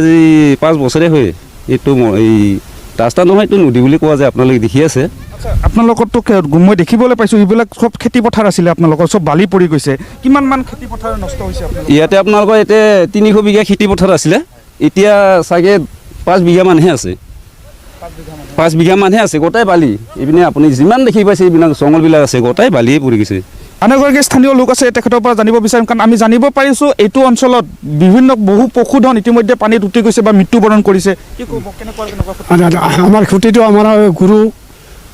5 বছৰে হয়, এইটো এই ৰাস্তা নহয়, এইটো নদী বুলি কোৱা যায়, আপোনালোকে দেখি আছে। আপোনালোকৰতো মই দেখিবলৈ পাইছোঁ এইবিলাক চব খেতি পথাৰ আছিলে আপোনালোকৰ চব বালি পৰি গৈছে কিমান মান খেতি পথাৰ নষ্ট হৈছে ইয়াতে আপোনালোকৰ এতিয়া 300 বিঘা খেতি পথাৰ আছিলে এতিয়া চাগে 5 বিঘা মানহে আছে 5 বিঘা মানহে আছে গোটাই বালি এইপিনে আপুনি যিমান দেখি পাইছে এইবিলাক জংগলবিলাক আছে গোটাই বালিয়ে পৰি গৈছে আন এগৰাকী স্থানীয় লোক আছে তেখেতৰ পৰা জানিব বিচাৰিম কাৰণ আমি জানিব পাৰিছোঁ এইটো অঞ্চলত বিভিন্ন বহু পশুধন ইতিমধ্যে পানীত উটি গৈছে বা মৃত্যুবৰণ কৰিছে কি ক'ব কেনেকুৱা আমাৰ ক্ষতিটো আমাৰ গৰু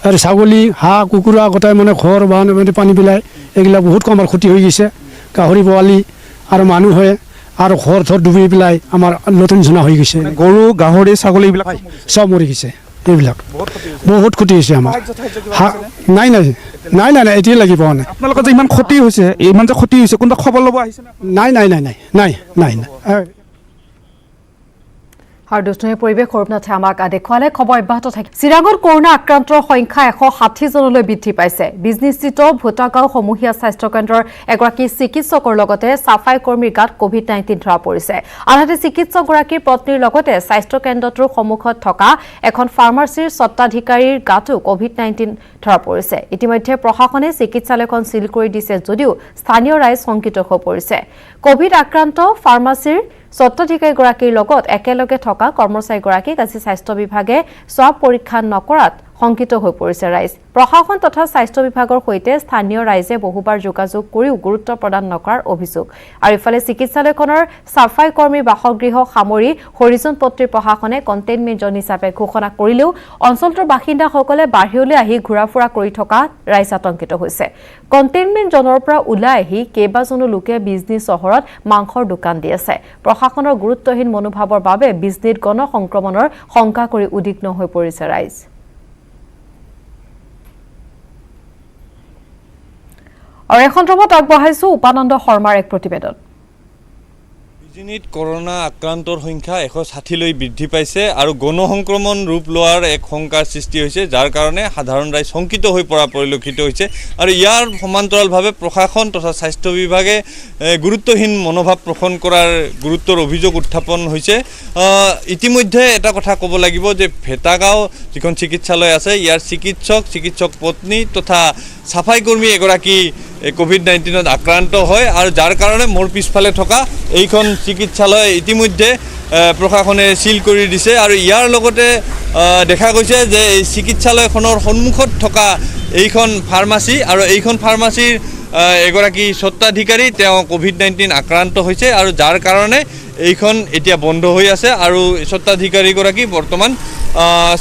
আৰু ছাগলী হাঁহ কুকুৰা গোটাই মানে ঘৰ বা পানী পেলাই এইবিলাক বহুত আমাৰ ক্ষতি হৈ গৈছে গাহৰি পোৱালি আৰু মানুহে আৰু ঘৰ থৰ ডুবি পেলাই আমাৰ নতুন জনা হৈ গৈছে গৰু গাহৰি ছাগলী এইবিলাক চব মৰি গৈছে এইবিলাক বহুত ক্ষতি হৈছে আমাৰ নাই নাই নাই নাই নাই এতিয়া লাগি পোৱা নাই আপোনালোকৰ যে ইমান ক্ষতি হৈছে ইমান যে ক্ষতি হৈছে কোনোবা খবৰ ল'ব আহিছে নাই নাই নাই নাই নাই নাই নাই আৰু দুষ্ণী পৰিৱেশ সৰুপনাথে আমাক দেখুৱালে খবৰ অব্যাহত থাকে চিৰাঙত কৰোনা আক্ৰান্তৰ সংখ্যা 160 জনলৈ বৃদ্ধি পাইছে বিজনীস্থিত ভোটাগাঁও সমূহীয়া স্বাস্থ্য কেন্দ্ৰৰ এগৰাকী চিকিৎসকৰ লগতে সাফাই কৰ্মীৰ গাত কোভিড-19 ধৰা পৰিছে আনহাতে চিকিৎসকগৰাকীৰ পত্নীৰ লগতে স্বাস্থ্য কেন্দ্ৰটোৰ সন্মুখত থকা এখন ফাৰ্মাচীৰ স্বত্বাধিকাৰীৰ গাতো কোভিড-19 ধৰা পৰিছে ইতিমধ্যে প্ৰশাসনে চিকিৎসালয়খন সিল কৰি দিছে যদিও স্থানীয় ৰাইজ শংকিত হৈ পৰিছে কোভিড আক্ৰান্ত ফাৰ্মাচীৰ স্বত্বাধিকাৰীগৰাকীৰ লগত একেলগে থকা কৰ্মচাৰীগৰাকীক আজি স্বাস্থ্য বিভাগে স্বাব পৰীক্ষা নকৰাত শংকিত হৈ পৰিছে ৰাইজ প্ৰশাসন তথা স্বাস্থ্য বিভাগৰ সৈতে স্থানীয় ৰাইজে বহুবাৰ যোগাযোগ কৰিও গুৰুত্ব প্ৰদান নকৰাৰ অভিযোগ আৰু ইফালে চিকিৎসালয়খনৰ সাফাই কৰ্মী বাসগৃহ সামৰি হৰিজন পট্টিৰ প্ৰশাসনে কণ্টেইনমেণ্ট জোন হিচাপে ঘোষণা কৰিলেও অঞ্চলটোৰ বাসিন্দাসকলে বাহিৰলৈ আহি ঘূৰা-ফুৰা কৰি থকা ৰাইজ আতংকিত হৈছে কণ্টেইনমেণ্ট জোনৰ পৰা ওলাই আহি কেইবাজনো লোকে বিজনী চহৰত মাংসৰ দোকান দি আছে প্ৰশাসনৰ গুৰুত্বহীন মনোভাৱৰ বাবে বিজনীত গণ সংক্ৰমণৰ শংকা কৰি উদ্বিগ্ন হৈ পৰিছে ৰাইজ আৰু এখন সন্দৰ্ভত আগবঢ়াইছো উপানন্দ শৰ্মাৰ এক প্ৰতিবেদন বিজনীত কৰোনা আক্ৰান্তৰ সংখ্যা 160 লৈ বৃদ্ধি পাইছে আৰু গণ সংক্ৰমণ ৰূপ লোৱাৰ এক শংকাৰ সৃষ্টি হৈছে যাৰ কাৰণে সাধাৰণ ৰাইজ শংকিত হৈ পৰা পৰিলক্ষিত হৈছে আৰু ইয়াৰ সমান্তৰালভাৱে প্ৰশাসন তথা স্বাস্থ্য বিভাগে গুৰুত্বহীন মনোভাৱ পোষণ কৰাৰ গুৰুত্বৰ অভিযোগ উত্থাপন হৈছে ইতিমধ্যে এটা কথা ক'ব লাগিব যে ভেটাগাঁও যিখন চিকিৎসালয় আছে ইয়াৰ চিকিৎসক পত্নী তথা সাফাই কৰ্মী এগৰাকী কোভিড-19ত আক্ৰান্ত হয় আৰু যাৰ কাৰণে মোৰ পিছফালে থকা এইখন চিকিৎসালয় ইতিমধ্যে প্ৰশাসনে সিল কৰি দিছে আৰু ইয়াৰ লগতে দেখা গৈছে যে এই চিকিৎসালয়খনৰ সন্মুখত থকা এইখন ফাৰ্মাচী আৰু এইখন ফাৰ্মাচীৰ এগৰাকী স্বত্বাধিকাৰী তেওঁ কোভিড-19 আক্ৰান্ত হৈছে আৰু যাৰ কাৰণে এইখন এতিয়া বন্ধ হৈ আছে আৰু স্বত্বাধিকাৰীগৰাকী বৰ্তমান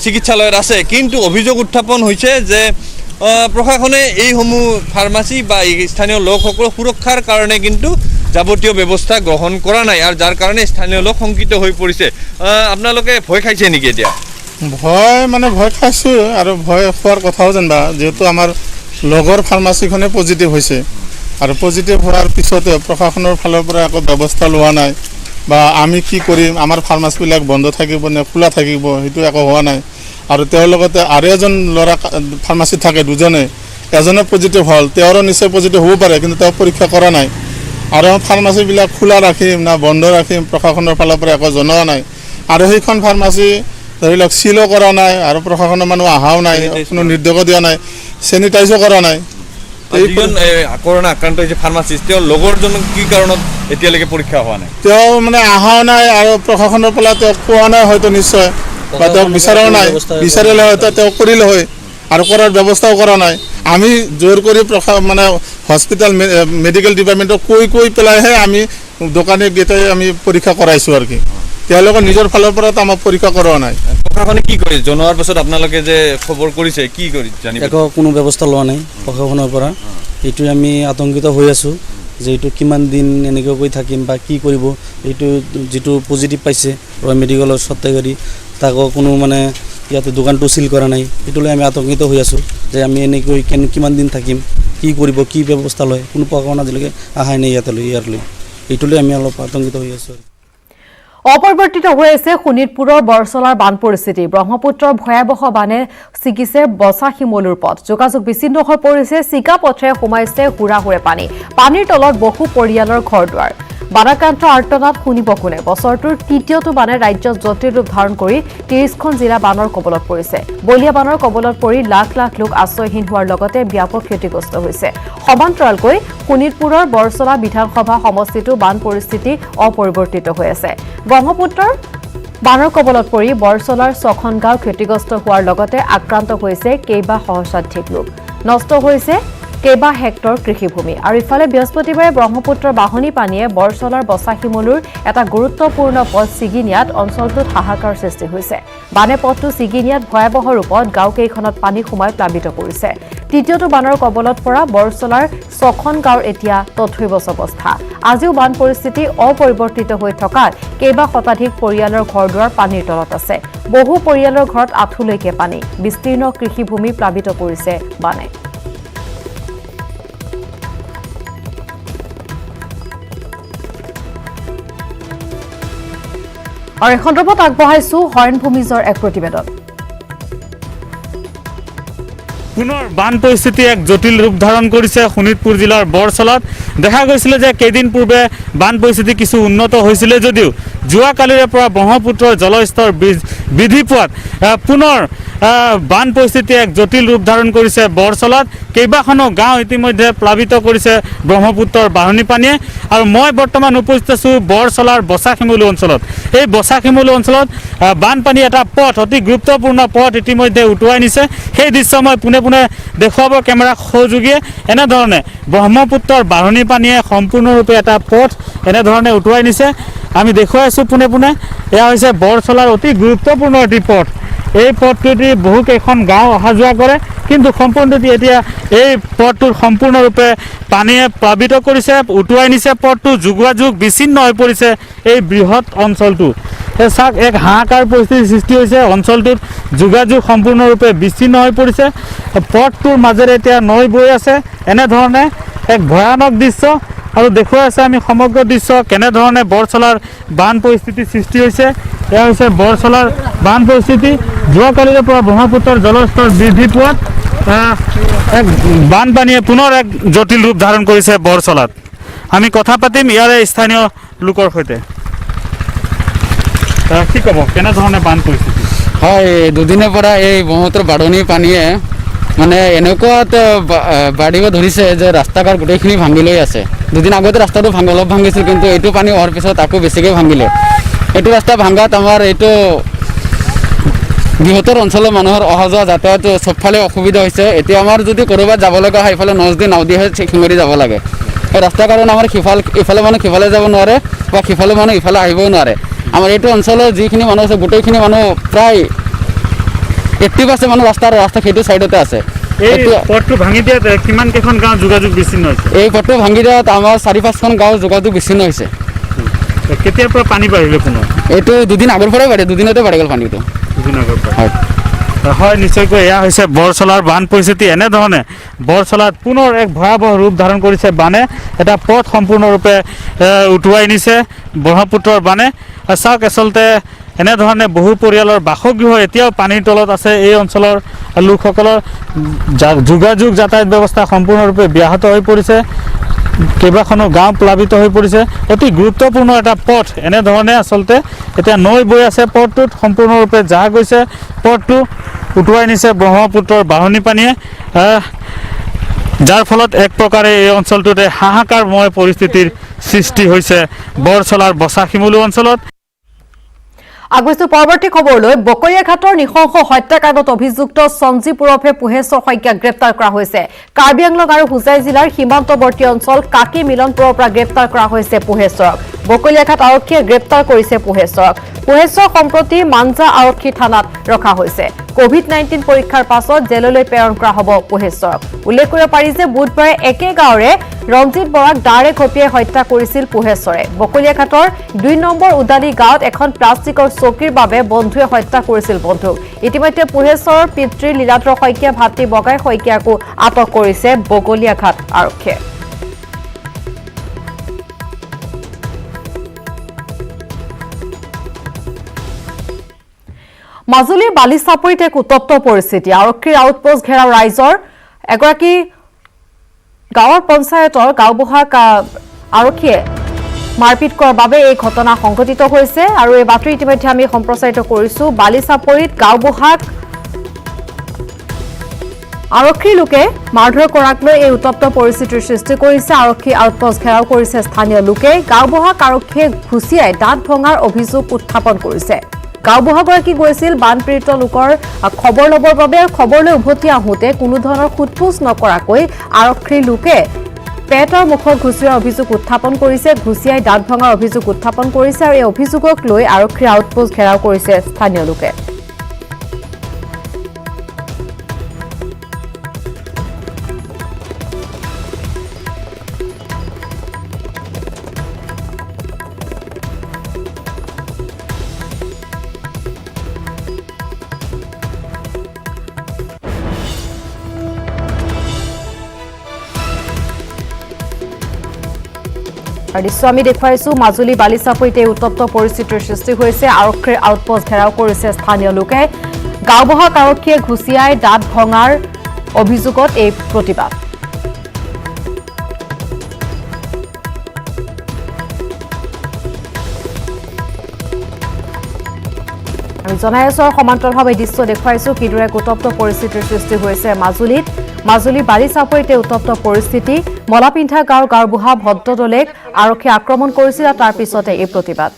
চিকিৎসালয়ত আছে কিন্তু অভিযোগ উত্থাপন হৈছে যে প্ৰশাসনে এইসমূহ ফাৰ্মাচী বা স্থানীয় লোকসকলৰ সুৰক্ষাৰ কাৰণে কিন্তু যাৱতীয় ব্যৱস্থা গ্ৰহণ কৰা নাই আৰু যাৰ কাৰণে স্থানীয় লোক শংকিত হৈ পৰিছে আপোনালোকে ভয় খাইছে নেকি এতিয়া ভয় খাইছোঁ আৰু ভয় খোৱাৰ কথাও জানিবা যিহেতু আমাৰ লগৰ ফাৰ্মাচীখনে পজিটিভ হৈছে আৰু পজিটিভ হোৱাৰ পিছতে প্ৰশাসনৰ ফালৰ পৰা একো ব্যৱস্থা লোৱা নাই বা আমি কি কৰিম আমাৰ ফাৰ্মাচীবিলাক বন্ধ থাকিব নে খোলা থাকিব সেইটো একো হোৱা নাই আৰু তেওঁৰ লগতে আৰু এজন ল'ৰা ফাৰ্মাচীত থাকে দুজনে এজনে পজিটিভ হ'ল তেওঁৰো নিশ্চয় পজিটিভ হ'ব পাৰে কিন্তু তেওঁ পৰীক্ষা কৰা নাই আৰু ফাৰ্মাচীবিলাক খোলা ৰাখিম না বন্ধ ৰাখিম প্ৰশাসনৰ ফালৰ পৰা একো জনোৱা নাই আৰু সেইখন ফাৰ্মাচী ধৰি লওক চিলো কৰা নাই আৰু প্ৰশাসনৰ মানুহ অহাও নাই কোনো নিৰ্দেশো দিয়া নাই চেনিটাইজো কৰা নাই যিজন কৰোনা আক্ৰান্ত হৈছে ফাৰ্মাচিষ্ট তেওঁৰ লগৰজনক কি কাৰণত এতিয়ালৈকে পৰীক্ষা হোৱা নাই তেওঁ অহাও নাই আৰু প্ৰশাসনৰ পৰা তেওঁক কোৱা নাই হয়তো নিশ্চয় বা তেওঁক বিচাৰাও নাই বিচাৰিলে হয়তো তেওঁ কৰিলে হয় আৰু কৰাৰ ব্যৱস্থাও কৰা নাই আমি জোৰ কৰি হস্পিটেল মেডিকেল ডিপাৰ্টমেণ্টক কৈ পেলাইহে আমি দোকানীকেইটাই আমি পৰীক্ষা কৰাইছোঁ আৰু কি তেওঁলোকৰ নিজৰ ফালৰ পৰা আমাক পৰীক্ষা কৰোৱা নাই প্ৰশাসনে কি কৰিছে জনোৱাৰ পাছত আপোনালোকে যে খবৰ কৰিছে কি কৰি জানিব একো কোনো ব্যৱস্থা লোৱা নাই প্ৰশাসনৰ পৰা এইটোৱে আমি আতংকিত হৈ আছোঁ যে এইটো কিমান দিন এনেকৈ কৈ থাকিম বা কি কৰিব এইটো যিটো পজিটিভ পাইছে মেডিকেলৰ স্বত্বাধিকাৰী তাকো কোনো ইয়াতে দোকানটো সিল কৰা নাই এইটোলৈ আমি আতংকিত হৈ আছোঁ যে আমি এনেকৈ কিমান দিন থাকিম কি কৰিব কি ব্যৱস্থা লয় কোনো প্ৰশাসন আজিলৈকে অহাই নাই ইয়াৰলৈ এইটোলৈ আমি অলপ আতংকিত হৈ আছোঁ অপৰিৱৰ্তিত হৈ আছে শোণিতপুৰৰ বৰচলাৰ বান পৰিস্থিতি ব্ৰহ্মপুত্ৰৰ ভয়াৱহ বানে ছিগিছে বচা শিমলুৰ পথ যোগাযোগ বিচ্ছিন্ন হৈ পৰিছে চিকা পথেৰে সোমাইছে হুৰাহুৰে পানীৰ তলত বহু পৰিয়ালৰ ঘৰ দুৱাৰ বানাক্ৰান্ত আৰ্তনাদ শুনিব কোনে বছৰটোৰ তৃতীয়টো বানে ৰাজ্যত জটিল ৰূপ ধাৰণ কৰি 30খন জিলা বানৰ কবলত পৰিছে বলিয়া বানৰ কবলত পৰি লাখ লাখ লোক আশ্ৰয়হীন হোৱাৰ লগতে ব্যাপক ক্ষতিগ্ৰস্ত হৈছে সমান্তৰালকৈ শোণিতপুৰৰ বৰছলা বিধানসভা সমষ্টিটো বান পৰিস্থিতি অপৰিৱৰ্তিত হৈ আছে ব্ৰহ্মপুত্ৰৰ বানৰ কবলত পৰি বৰছলাৰ 6খন গাঁও ক্ষতিগ্ৰস্ত হোৱাৰ লগতে আক্ৰান্ত হৈছে কেইবা সহস্ৰাধিক লোক নষ্ট হৈছে কেইবা হেক্টৰ কৃষিভূমি আৰু ইফালে বৃহস্পতিবাৰে ব্ৰহ্মপুত্ৰৰ বাহনী পানীয়ে বৰছলাৰ বছাখিমলুৰ এটা গুৰুত্বপূৰ্ণ পথ ছিগি নিয়াত অঞ্চলটোত হাহাকাৰ সৃষ্টি হৈছে বানে পথটো ছিগি নিয়াত ভয়াৱহ ৰূপত গাঁওকেইখনত পানী সোমাই প্লাবিত কৰিছে তৃতীয়টো বানৰ কবলত পৰা বৰছলাৰ 6খন গাঁৱৰ এতিয়া তথৈবচ অৱস্থা আজিও বান পৰিস্থিতি অপৰিৱৰ্তিত হৈ থকাত কেইবা শতাধিক পৰিয়ালৰ ঘৰদুৱাৰ পানীৰ তলত আছে বহু পৰিয়ালৰ ঘৰত আঁঠুলৈকে পানী বিস্তীৰ্ণ কৃষিভূমি প্লাবিত কৰিছে বানে আৰু এই সন্দৰ্ভত আগবঢ়াইছো হৰেণ ভূমিজৰ এক প্ৰতিবেদন পুনৰ বান পৰিস্থিতি এক জটিল ৰূপ ধাৰণ কৰিছে শোণিতপুৰ জিলাৰ বৰছলাত দেখা গৈছিলে যে কেইদিন পূৰ্বে বান পৰিস্থিতি কিছু উন্নত হৈছিলে যদিও যোৱাকালিৰে পৰা ব্ৰহ্মপুত্ৰৰ জলস্তৰ বৃদ্ধি পোৱাত পুনৰ বান পৰিস্থিতি এক জটিল ৰূপ ধাৰণ কৰিছে বৰছলাত কেইবাখনো গাঁও ইতিমধ্যে প্লাবিত কৰিছে ব্ৰহ্মপুত্ৰৰ বাঢ়নী পানীয়ে আৰু মই বৰ্তমান উপস্থিত আছোঁ বৰছলাৰ বছাখিমলু অঞ্চলত এই বছাখিমলু অঞ্চলত বানপানী এটা পথ অতি গুৰুত্বপূৰ্ণ পথ ইতিমধ্যে উটুৱাই নিছে সেই দৃশ্য মই পোনে পোনে দেখুৱাব কেমেৰা সহযোগীয়ে এনেধৰণে ব্ৰহ্মপুত্ৰৰ বাঢ়নী পানীয়ে সম্পূৰ্ণৰূপে এটা পথ এনেধৰণে উটুৱাই নিছে আমি দেখুৱাই আছোঁ পোনে পোনে এয়া হৈছে বৰছলাৰ অতি গুৰুত্বপূৰ্ণ এটি পথ এই পথটোৱেদি বহুকেইখন গাঁও অহা যোৱা কৰে কিন্তু সম্পূৰ্ণৰূপে এতিয়া এই পথটোৰ সম্পূৰ্ণৰূপে পানীয়ে প্লাবিত কৰিছে উটুৱাই নিছে পথটো যোগাযোগ বিচ্ছিন্ন হৈ পৰিছে এই বৃহৎ অঞ্চলটো চাওক এক হাহাকাৰ পৰিস্থিতিৰ সৃষ্টি হৈছে অঞ্চলটোত যোগাযোগ সম্পূৰ্ণৰূপে বিচ্ছিন্ন হৈ পৰিছে পথটোৰ মাজেৰে এতিয়া নৈ বৈ আছে এনেধৰণে এক ভয়ানক দৃশ্য আৰু দেখুৱাই আছে আমি সমগ্ৰ দৃশ্য কেনেধৰণে বৰছলাৰ বান পৰিস্থিতিৰ সৃষ্টি হৈছে এয়া হৈছে বৰছলাৰ বান পৰিস্থিতি যোৱাকালিৰে পৰা ব্ৰহ্মপুত্ৰৰ জলস্তৰ বৃদ্ধি পোৱাত এক বানপানীয়ে পুনৰ এক জটিল ৰূপ ধাৰণ কৰিছে বৰছলাত আমি কথা পাতিম ইয়াৰে স্থানীয় লোকৰ সৈতে কি ক'ব কেনেধৰণে বান পৰিস্থিতি হয় দুদিনৰ পৰা এই ব্ৰহ্মপুত্ৰৰ বাঢ়নী পানীয়ে মানে এনেকুৱাত বাঢ়িব ধৰিছে যে ৰাস্তা ঘাট গোটেইখিনি ভাঙি লৈ আছে দুদিন আগতে ৰাস্তাটো অলপ ভাঙিছিল কিন্তু এইটো পানী হোৱাৰ পিছত আকৌ বেছিকৈ ভাঙিলে এইটো ৰাস্তা ভাঙাত আমাৰ এইটো বৃহত্তৰ অঞ্চলৰ মানুহৰ অহা যোৱা যাতায়াত চবফালে অসুবিধা হৈছে এতিয়া আমাৰ যদি ক'ৰবাত যাব লগা হয় এইফালে নাওদিহে শিঙৰি যাব লাগে এই ৰাস্তাৰ কাৰণে আমাৰ ইফালে মানুহ সিফালে যাব নোৱাৰে বা সিফালে মানুহ ইফালে আহিবও নোৱাৰে আমাৰ এইটো অঞ্চলৰ যিখিনি মানুহ আছে গোটেইখিনি মানুহ প্ৰায় 80% মানুহ ৰাস্তা সেইটো ছাইডতে আছে এই পথটো ভাঙি দিয়াত কিমান কেইখন গাঁও যোগাযোগ বিচ্ছিন্ন হৈছে এই পথটো ভাঙি দিয়াত আমাৰ 4-5খন গাঁও যোগাযোগ বিচ্ছিন্ন হৈছে কেতিয়াৰ পৰা পানী বাঢ়িলে পুনৰ এইটো দুদিন আগৰ পৰাই বাঢ়ে দুদিনতে বাঢ়ি গ'ল পানীটো দুদিন আগৰ পৰা হয় নিশ্চয়কৈ এয়া হৈছে বৰছলাৰ বান পৰিস্থিতি এনেধৰণে বৰছলাত পুনৰ এক ভয়াৱহ ৰূপ ধাৰণ কৰিছে বানে এটা পথ সম্পূৰ্ণৰূপে উটুৱাই নিছে ব্ৰহ্মপুত্ৰৰ বানে চাওক আচলতে এনেধৰণে বহু পৰিয়ালৰ বাসগৃহ এতিয়াও পানীৰ তলত আছে এই অঞ্চলৰ লোকসকলৰ যোগাযোগ যাতায়াত ব্যৱস্থা সম্পূৰ্ণৰূপে ব্যাহত হৈ পৰিছে কেইবাখনো গাঁও প্লাবিত হৈ পৰিছে অতি গুৰুত্বপূৰ্ণ এটা পথ এনেধৰণে আচলতে এতিয়া নৈ বৈ আছে পথটোত সম্পূৰ্ণৰূপে যাহা গৈছে পথটো উটুৱাই নিছে ব্ৰহ্মপুত্ৰৰ বাঢ়নী পানীয়ে যাৰ ফলত এক প্ৰকাৰে এই অঞ্চলটোতে হাহাকাৰময় পৰিস্থিতিৰ সৃষ্টি হৈছে বৰছলাৰ বছাখিমলু অঞ্চলত আগবঢ়াইছো পৰৱৰ্তী খবৰলৈ বকৰিয়াঘাটৰ নৃশংস হত্যাকাণ্ডত অভিযুক্ত সঞ্জীৱ ওৰফে পোহেশ্বৰ শইকীয়াক গ্ৰেপ্তাৰ কৰা হৈছে কাৰ্বি আংলং আৰু হোজাই জিলাৰ সীমান্তৱৰ্তী অঞ্চল কাকি মিলনপুৰৰ পৰা গ্ৰেপ্তাৰ কৰা হৈছে পোহেশ্বৰক বকৰিয়াঘাট আৰক্ষীয়ে গ্ৰেপ্তাৰ কৰিছে পোহেশ্বৰক পোহেশ্বৰ সম্প্ৰতি মাঞ্জা আৰক্ষী থানাত ৰখা হৈছে কোভিড-19 পৰীক্ষাৰ পাছত জেললৈ প্ৰেৰণ কৰা হ'ব পোহেশ্বৰক উল্লেখ কৰিব পাৰি যে বুধবাৰে একে গাঁৱৰে ৰঞ্জিত বৰাক দাৰে ঘপিয়াই হত্যা কৰিছিল পোহেশ্বৰে বকৰিয়াঘাটৰ 2 নম্বৰ উদালি গাঁৱত এখন প্লাষ্টিকৰ চকীৰ বাবে বন্ধুৱে হত্যা কৰিছিল বন্ধুক ইতিমধ্যে পোহেশ্বৰৰ পিতৃ লীলাদ্ৰ শইকীয়া ভাতৃ বগাই শইকীয়াকো আটক কৰিছে বকৰিয়াঘাট আৰক্ষীয়ে মাজুলীৰ বালিচাপৰিত এক উত্তপ্ত পৰিস্থিতি আৰক্ষীৰ আউটপোষ্ট ঘেৰাও ৰাইজৰ এগৰাকী গাঁৱৰ পঞ্চায়তৰ গাঁওবুঢ়াক আৰক্ষীয়ে মাৰপিট কৰাৰ বাবে এই ঘটনা সংঘটিত হৈছে আৰু এই বাতৰি ইতিমধ্যে আমি সম্প্ৰচাৰিত কৰিছো বালিচাপৰিত গাঁওবুঢ়াক আৰক্ষীৰ লোকে মাৰধৰ কৰাক লৈ এই উত্তপ্ত পৰিস্থিতিৰ সৃষ্টি কৰিছে আৰক্ষী আউটপোষ্ট ঘেৰাও কৰিছে স্থানীয় লোকে গাঁওবুঢ়াক আৰক্ষীয়ে ঘুচিয়াই দাঁত ভঙাৰ অভিযোগ উত্থাপন কৰিছে গাঁওবুঢ়াগৰাকী গৈছিল বানপীড়িত লোকৰ খবৰ ল'বৰ বাবে খবৰ লৈ উভতি আহোঁতে কোনো ধৰণৰ সোধপোছ নকৰাকৈ আৰক্ষীৰ লোকে পেটৰ মুখত ঘুচিয়াৰ অভিযোগ উত্থাপন কৰিছে ঘুচিয়াই দাঁত ভঙাৰ অভিযোগ উত্থাপন কৰিছে আৰু এই অভিযোগক লৈ আৰক্ষীৰ আউটপোষ্ট ঘেৰাও কৰিছে স্থানীয় লোকে দৃশ্য আমি দেখুৱাইছো মাজুলী বালিচাপৰিত এই উত্তপ্ত পৰিস্থিতিৰ সৃষ্টি হৈছে আৰক্ষীৰ আউটপোষ্ট ঘেৰাও কৰিছে স্থানীয় লোকে গাঁওবুঢ়াক আৰক্ষীয়ে ঘুচিয়াই দাঁত ভঙাৰ অভিযোগত এই প্ৰতিবাদ আমি জনাই আছো সমান্তৰালভাৱে দৃশ্য দেখুৱাইছো কিদৰে উত্তপ্ত পৰিস্থিতিৰ সৃষ্টি হৈছে মাজুলী বালিচাপৰিত উত্তপ্ত পৰিস্থিতি মলাপিন্ধা গাঁৱৰ গাঁওবুঢ়া ভদ্ৰদলেক আৰক্ষীয়ে আক্ৰমণ কৰিছিল তাৰ পিছতে এই প্ৰতিবাদ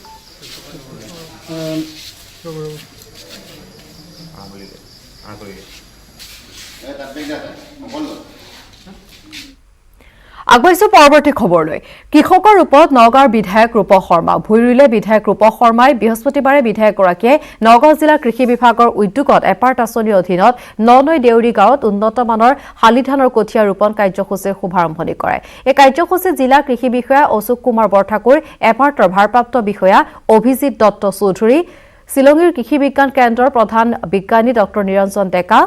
আগবাইছো পৰৱৰ্তী খবৰলৈ কৃষকৰ ৰূপত নগাঁৱৰ বিধায়ক ৰূপ শৰ্মা ভূঁই ৰুলে বিধায়ক ৰূপ শৰ্মাই বৃহস্পতিবাৰে বিধায়কগৰাকীয়ে নগাঁও জিলা কৃষি বিভাগৰ উদ্যোগত এপাৰ্ট আঁচনিৰ অধীনত ননৈ দেউৰী গাঁৱত উন্নতমানৰ শালি ধানৰ কঠীয়া ৰোপণ কাৰ্যসূচীৰ শুভাৰম্ভণি কৰে এই কাৰ্যসূচীত জিলা কৃষি বিষয়া অশোক কুমাৰ বৰঠাকুৰ এপাৰ্টৰ ভাৰপ্ৰাপ্ত বিষয়া অভিজিৎ দত্ত চৌধুৰী শিলঙীৰ কৃষি বিজ্ঞান কেন্দ্ৰৰ প্ৰধান বিজ্ঞানী ডক্টৰ নিৰঞ্জন ডেকা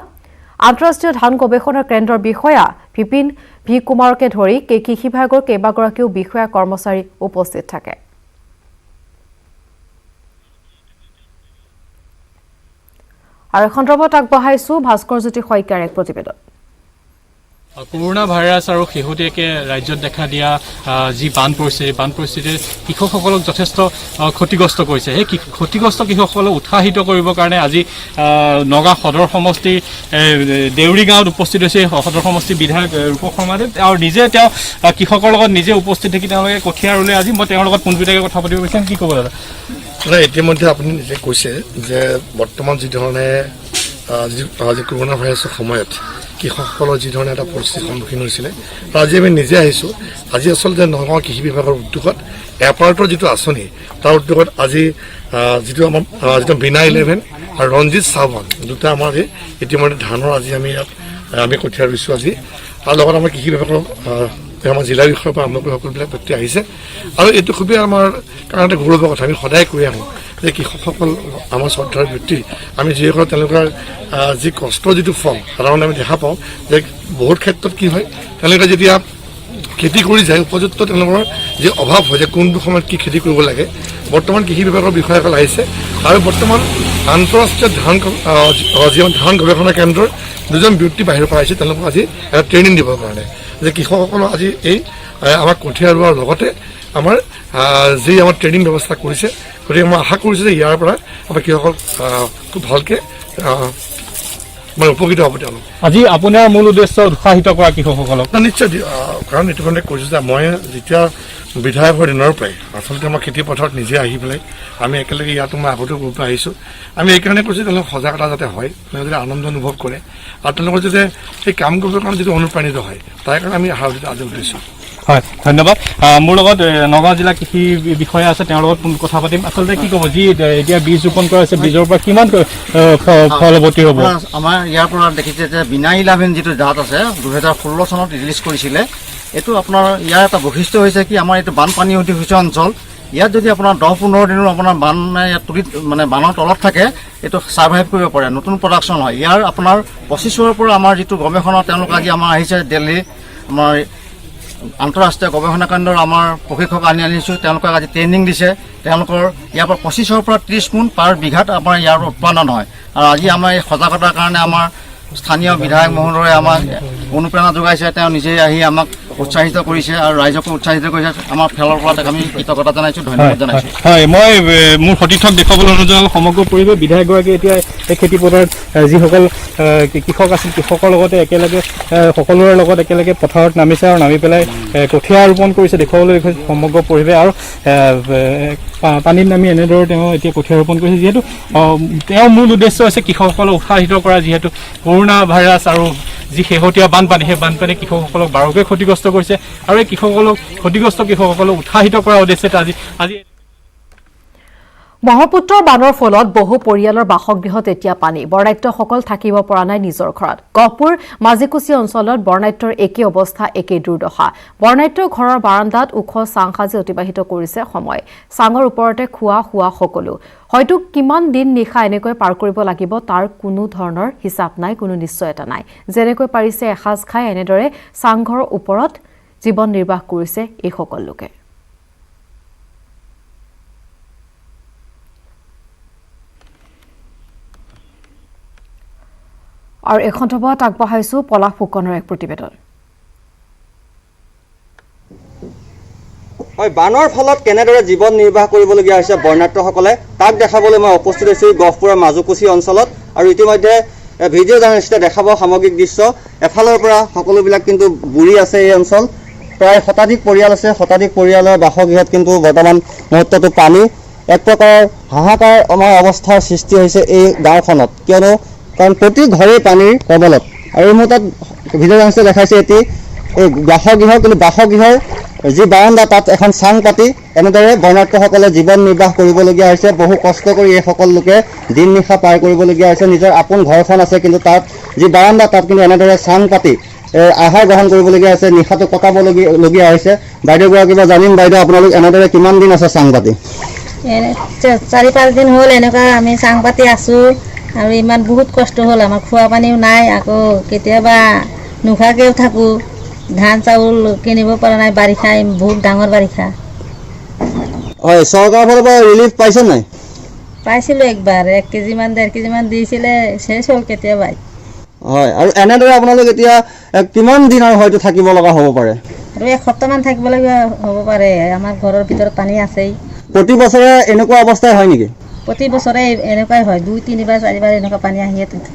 আন্তঃৰাষ্ট্ৰীয় ধান গৱেষণা কেন্দ্ৰৰ বিষয়া বিপিন ভি কুমাৰকে ধৰি কৃষি বিভাগৰ কেইবাগৰাকীও বিষয়া কৰ্মচাৰী উপস্থিত থাকে আৰু সন্দৰ্ভত আগবঢ়াইছো ভাস্কৰজ্যোতি শইকীয়াৰ এক প্ৰতিবেদন কৰোনা ভাইৰাছ আৰু শেহতীয়াকৈ ৰাজ্যত দেখা দিয়া যি বান পৰিস্থিতিয়ে কৃষকসকলক যথেষ্ট ক্ষতিগ্ৰস্ত কৰিছে সেই ক্ষতিগ্ৰস্ত কৃষকসকলক উৎসাহিত কৰিবৰ কাৰণে আজি নগাঁও সদৰ সমষ্টি দেউৰী গাঁৱত উপস্থিত হৈছে সদৰ সমষ্টি বিধায়ক ৰূপ শৰ্মাদেৱ আৰু নিজে তেওঁ কৃষকৰ লগত নিজে উপস্থিত থাকি তেওঁলোকে কঠীয়া ৰুলে আজি মই তেওঁৰ লগত পোনপটীয়াকৈ কথা পাতিব বিচাৰিম কি ক'ব দাদা ইতিমধ্যে আপুনি নিজে কৈছে যে বৰ্তমান যি ধৰণে যি কৰোনা ভাইৰাছৰ সময়ত কৃষকসকলৰ যি ধৰণে এটা পৰিস্থিতিৰ সন্মুখীন হৈছিলে আজি আমি নিজে আহিছোঁ আজি আচলতে নগাঁও কৃষি বিভাগৰ উদ্যোগত এপাৰ্টৰ যিটো আঁচনি তাৰ উদ্যোগত আজি যিটো আমাৰ যিটো বিনা 11 আৰু ৰঞ্জিত চাহবান দুটা আমাৰ ইতিমধ্যে ধানৰ আজি আমি ইয়াত আমি কঠীয়া ৰুইছোঁ আজি তাৰ লগত আমাৰ কৃষি বিভাগৰ আমাৰ জিলা বিষয়ৰ পৰা আৰম্ভ কৰি সকলোবিলাক ব্যক্তি আহিছে আৰু এইটো খুবেই আমাৰ কাৰণে গৌৰৱৰ কথা আমি সদায় কৈ আহোঁ যে কৃষকসকল আমাৰ শ্ৰদ্ধাৰ ব্যক্তি আমি যিসকল তেওঁলোকৰ যি কষ্টৰ যিটো ফল সাধাৰণতে আমি দেখা পাওঁ যে বহুত ক্ষেত্ৰত কি হয় তেওঁলোকে যেতিয়া খেতি কৰি যায় উপযুক্ত তেওঁলোকৰ যি অভাৱ হয় যে কোনটো সময়ত কি খেতি কৰিব লাগে বৰ্তমান কৃষি বিভাগৰ বিষয়াসকল আহিছে আৰু বৰ্তমান আন্তঃৰাষ্ট্ৰীয় ধান গৱেষণা কেন্দ্ৰৰ দুজন ব্যক্তি বাহিৰৰ পৰা আহিছে তেওঁলোকক আজি এটা ট্ৰেইনিং দিবৰ কাৰণে যে কৃষকসকলক আজি এই আমাৰ কঠীয়া ৰোৱাৰ লগতে আমাৰ যি আমাৰ ট্ৰেইনিং ব্যৱস্থা কৰিছে গতিকে মই আশা কৰিছোঁ যে ইয়াৰ পৰা আমাৰ কৃষকসকল খুব ভালকৈ মানে উপকৃত হ'ব তেওঁলোক আজি আপোনাৰ মূল উদ্দেশ্য উৎসাহিত কৰা কৃষকসকলক নিশ্চয় কাৰণ এইটো কাৰণে কৈছোঁ যে মই যেতিয়া বিধায়ক হোৱাৰ দিনৰ পৰাই আচলতে আমাৰ খেতি পথাৰত নিজে আহি পেলাই আমি একেলগে ইয়াতো মই আগতেও গ্ৰুপত আহিছোঁ আমি এইকাৰণে কৈছোঁ তেওঁলোক সজাগতা যাতে হয় তেওঁলোকে যাতে আনন্দ অনুভৱ কৰে আৰু তেওঁলোকৰ যাতে সেই কাম কৰিবৰ কাৰণে যিটো অনুপ্ৰাণিত হয় তাৰ কাৰণে আমি আজি উঠিছোঁ হয় ধন্যবাদ মোৰ লগত নগাঁও জিলা কৃষি বিষয়া আছে তেওঁৰ লগত কথা পাতিম আচলতে কি ক'ব যি এতিয়া বীজ ৰোপণ কৰা হৈছে বীজৰ পৰা কিমান ফলৱতী হ'ব আমাৰ ইয়াৰ পৰা দেখিছে যে বিনা 11 যিটো জাত আছে 2016 চনত ৰিলিজ কৰিছিলে এইটো আপোনাৰ ইয়াৰ এটা বৈশিষ্ট্য হৈছে কি আমাৰ এইটো বানপানী অধিক অঞ্চল ইয়াত যদি আপোনাৰ 10-15 দিনৰ আপোনাৰ বান ইয়াত মানে বানৰ তলত থাকে এইটো ছাৰ্ভাইভ কৰিব পাৰে নতুন প্ৰডাকশ্যন হয় ইয়াৰ আপোনাৰ 25ৰ পৰা আমাৰ যিটো গৱেষণা তেওঁলোক আজি আমাৰ আহিছে দিল্লী আমাৰ আন্তঃৰাষ্ট্ৰীয় গৱেষণা কেন্দ্ৰৰ আমাৰ প্ৰশিক্ষক আনিছোঁ তেওঁলোকক আজি ট্ৰেইনিং দিছে তেওঁলোকৰ ইয়াৰ পৰা 25ৰ পৰা 30 মোন পাৰ বিঘাত আমাৰ ইয়াৰ উৎপাদন হয় আৰু আজি আমাৰ এই সজাগতাৰ কাৰণে আমাৰ স্থানীয় বিধায়ক মহোদয়ে আমাক অনুপ্ৰেৰণা যোগাইছে তেওঁ নিজে আহি আমাক উৎসাহিত কৰিছে আৰু ৰাইজকো উৎসাহিত কৰিছে আমাৰ ফালৰ পৰা তাক আমি কৃতজ্ঞতা জনাইছোঁ, ধন্যবাদ জনাইছোঁ। হয়, মই মোৰ সতীৰ্থক দেখুৱাবলৈ অনুযায়ী সমগ্ৰ পৰিৱেশ বিধায়কগৰাকীয়ে এতিয়া এই খেতি পথাৰত যিসকল কৃষক আছিল কৃষকৰ লগতে একেলগে সকলোৰে লগত একেলগে পথাৰত নামিছে আৰু নামি পেলাই কঠীয়া ৰোপণ কৰিছে দেখুৱাবলৈ দেখুৱাইছে সমগ্ৰ পৰিৱেশ আৰু পানীত নামি এনেদৰে তেওঁ এতিয়া কঠীয়া ৰোপণ কৰিছে। যিহেতু তেওঁৰ মূল উদ্দেশ্য হৈছে কৃষকসকলক উৎসাহিত কৰা, যিহেতু কৰোণা ভাইৰাছ আৰু যি শেহতীয়া বানপানী সেই বানপানী কৃষকসকলক বাৰুকৈ ক্ষতিগ্ৰস্ত কৰিছে আৰু এই ক্ষতিগ্ৰস্ত কৃষকসকলক উৎসাহিত কৰাৰ উদ্দেশ্যে আজি ব্ৰহ্মপুত্ৰৰ বানৰ ফলত বহু পৰিয়ালৰ বাসগৃহত এতিয়া পানী। বৰ্ণাঢ্যসকল থাকিব পৰা নাই নিজৰ ঘৰত। গহপুৰ মাজিকুছি অঞ্চলত বৰ্ণাঢ্যৰ একে অৱস্থা, একেই দুৰ্দশা। বৰ্ণাঢ্যৰ ঘৰৰ বাৰাণ্ডাত ওখ চাং সাজি অতিবাহিত কৰিছে সময়। চাঙৰ ওপৰতে খোৱা শোৱা সকলো। হয়তো কিমান দিন নিশা এনেকৈ পাৰ কৰিব লাগিব তাৰ কোনো ধৰণৰ হিচাপ নাই, কোনো নিশ্চয়তা নাই। যেনেকৈ পাৰিছে এসাঁজ খাই এনেদৰে চাংঘৰৰ ওপৰত জীৱন নিৰ্বাহ কৰিছে এইসকল লোকে। আৰু এখন খবৰত আগবঢ়াইছো পলাশ ফুকনৰ এক প্ৰতিবেদন। হয়, বানৰ ফলত কেনেদৰে জীৱন নিৰ্বাহ কৰিবলগীয়া হৈছে বৰ্ণাঢ্যসকলে তাক দেখাবলৈ মই উপস্থিত হৈছোঁ গহপুৰৰ মাজুকুছি অঞ্চলত। আৰু ইতিমধ্যে ভিডিঅ' জাৰ্নেলিষ্টে দেখাব সামগ্ৰিক দৃশ্য। এফালৰ পৰা সকলোবিলাক কিন্তু বুৰি আছে এই অঞ্চল। প্ৰায় শতাধিক পৰিয়াল আছে, শতাধিক পৰিয়ালৰ বাসগৃহত কিন্তু বৰ্তমান মুহূৰ্তটো পানী। এক প্ৰকাৰৰ হাহাকাৰময় অৱস্থাৰ সৃষ্টি হৈছে এই গাঁওখনত, কিয়নো কাৰণ প্ৰতি ঘৰেই পানীৰ কবলত। আৰু এই মুহূৰ্তত ভিডিঅ' জাৰ্নেলিষ্টে দেখাইছে এই বাসগৃহ, কিন্তু বাসগৃহৰ যি বাৰাণ্ডা তাত এখন চাং পাতি এনেদৰে বৰ্ণাঢ্যসকলে জীৱন নিৰ্বাহ কৰিবলগীয়া হৈছে। বহু কষ্ট কৰি এইসকল লোকে দিন নিশা পাৰ কৰিবলগীয়া হৈছে। নিজৰ আপোন ঘৰখন আছে, কিন্তু তাত যি বাৰাণ্ডা তাত কিন্তু এনেদৰে চাং পাতি আহাৰ গ্ৰহণ কৰিবলগীয়া হৈছে, নিশাটো কটাবলগীয়া হৈছে। বাইদেউগৰাকীৰ পৰা জানিম, বাইদেউ আপোনালোক এনেদৰে কিমান দিন আছে চাং পাতি? 4-5 দিন হ'ল এনেকুৱা আমি চাং পাতি আছোঁ আৰু ইমান বহুত কষ্ট হ'ল। আমাৰ খোৱা পানীও নাই, আকৌ কেতিয়াবা নোখোৱাকৈও থাকোঁ। ধান চাউল কিনিব পৰা নাই, বাৰিষা বহুত ডাঙৰ বাৰিষা। হয়, চৰকাৰৰ ফালৰ পৰা ৰিলিফ পাইছে নাই? পাইছিলোঁ একবাৰ, 1 কেজিমান 1.5 কেজিমান দিছিলে, শেষ হ'ল কেতিয়াবাই। হয়, আৰু এনেদৰে আপোনালোক এতিয়া কিমান দিন আৰু হয়তো থাকিব লগা হ'ব পাৰে? আৰু 1 সপ্তাহমান থাকিবলগীয়া হ'ব পাৰে। আমাৰ ঘৰৰ ভিতৰত পানী আছেই। প্ৰতি বছৰে এনেকুৱা অৱস্থাই হয় নেকি? প্ৰতি বছৰে এনেকুৱাই হয়, 2-3বাৰ 4বাৰ এনেকুৱা পানী আহিয়ে থাকে।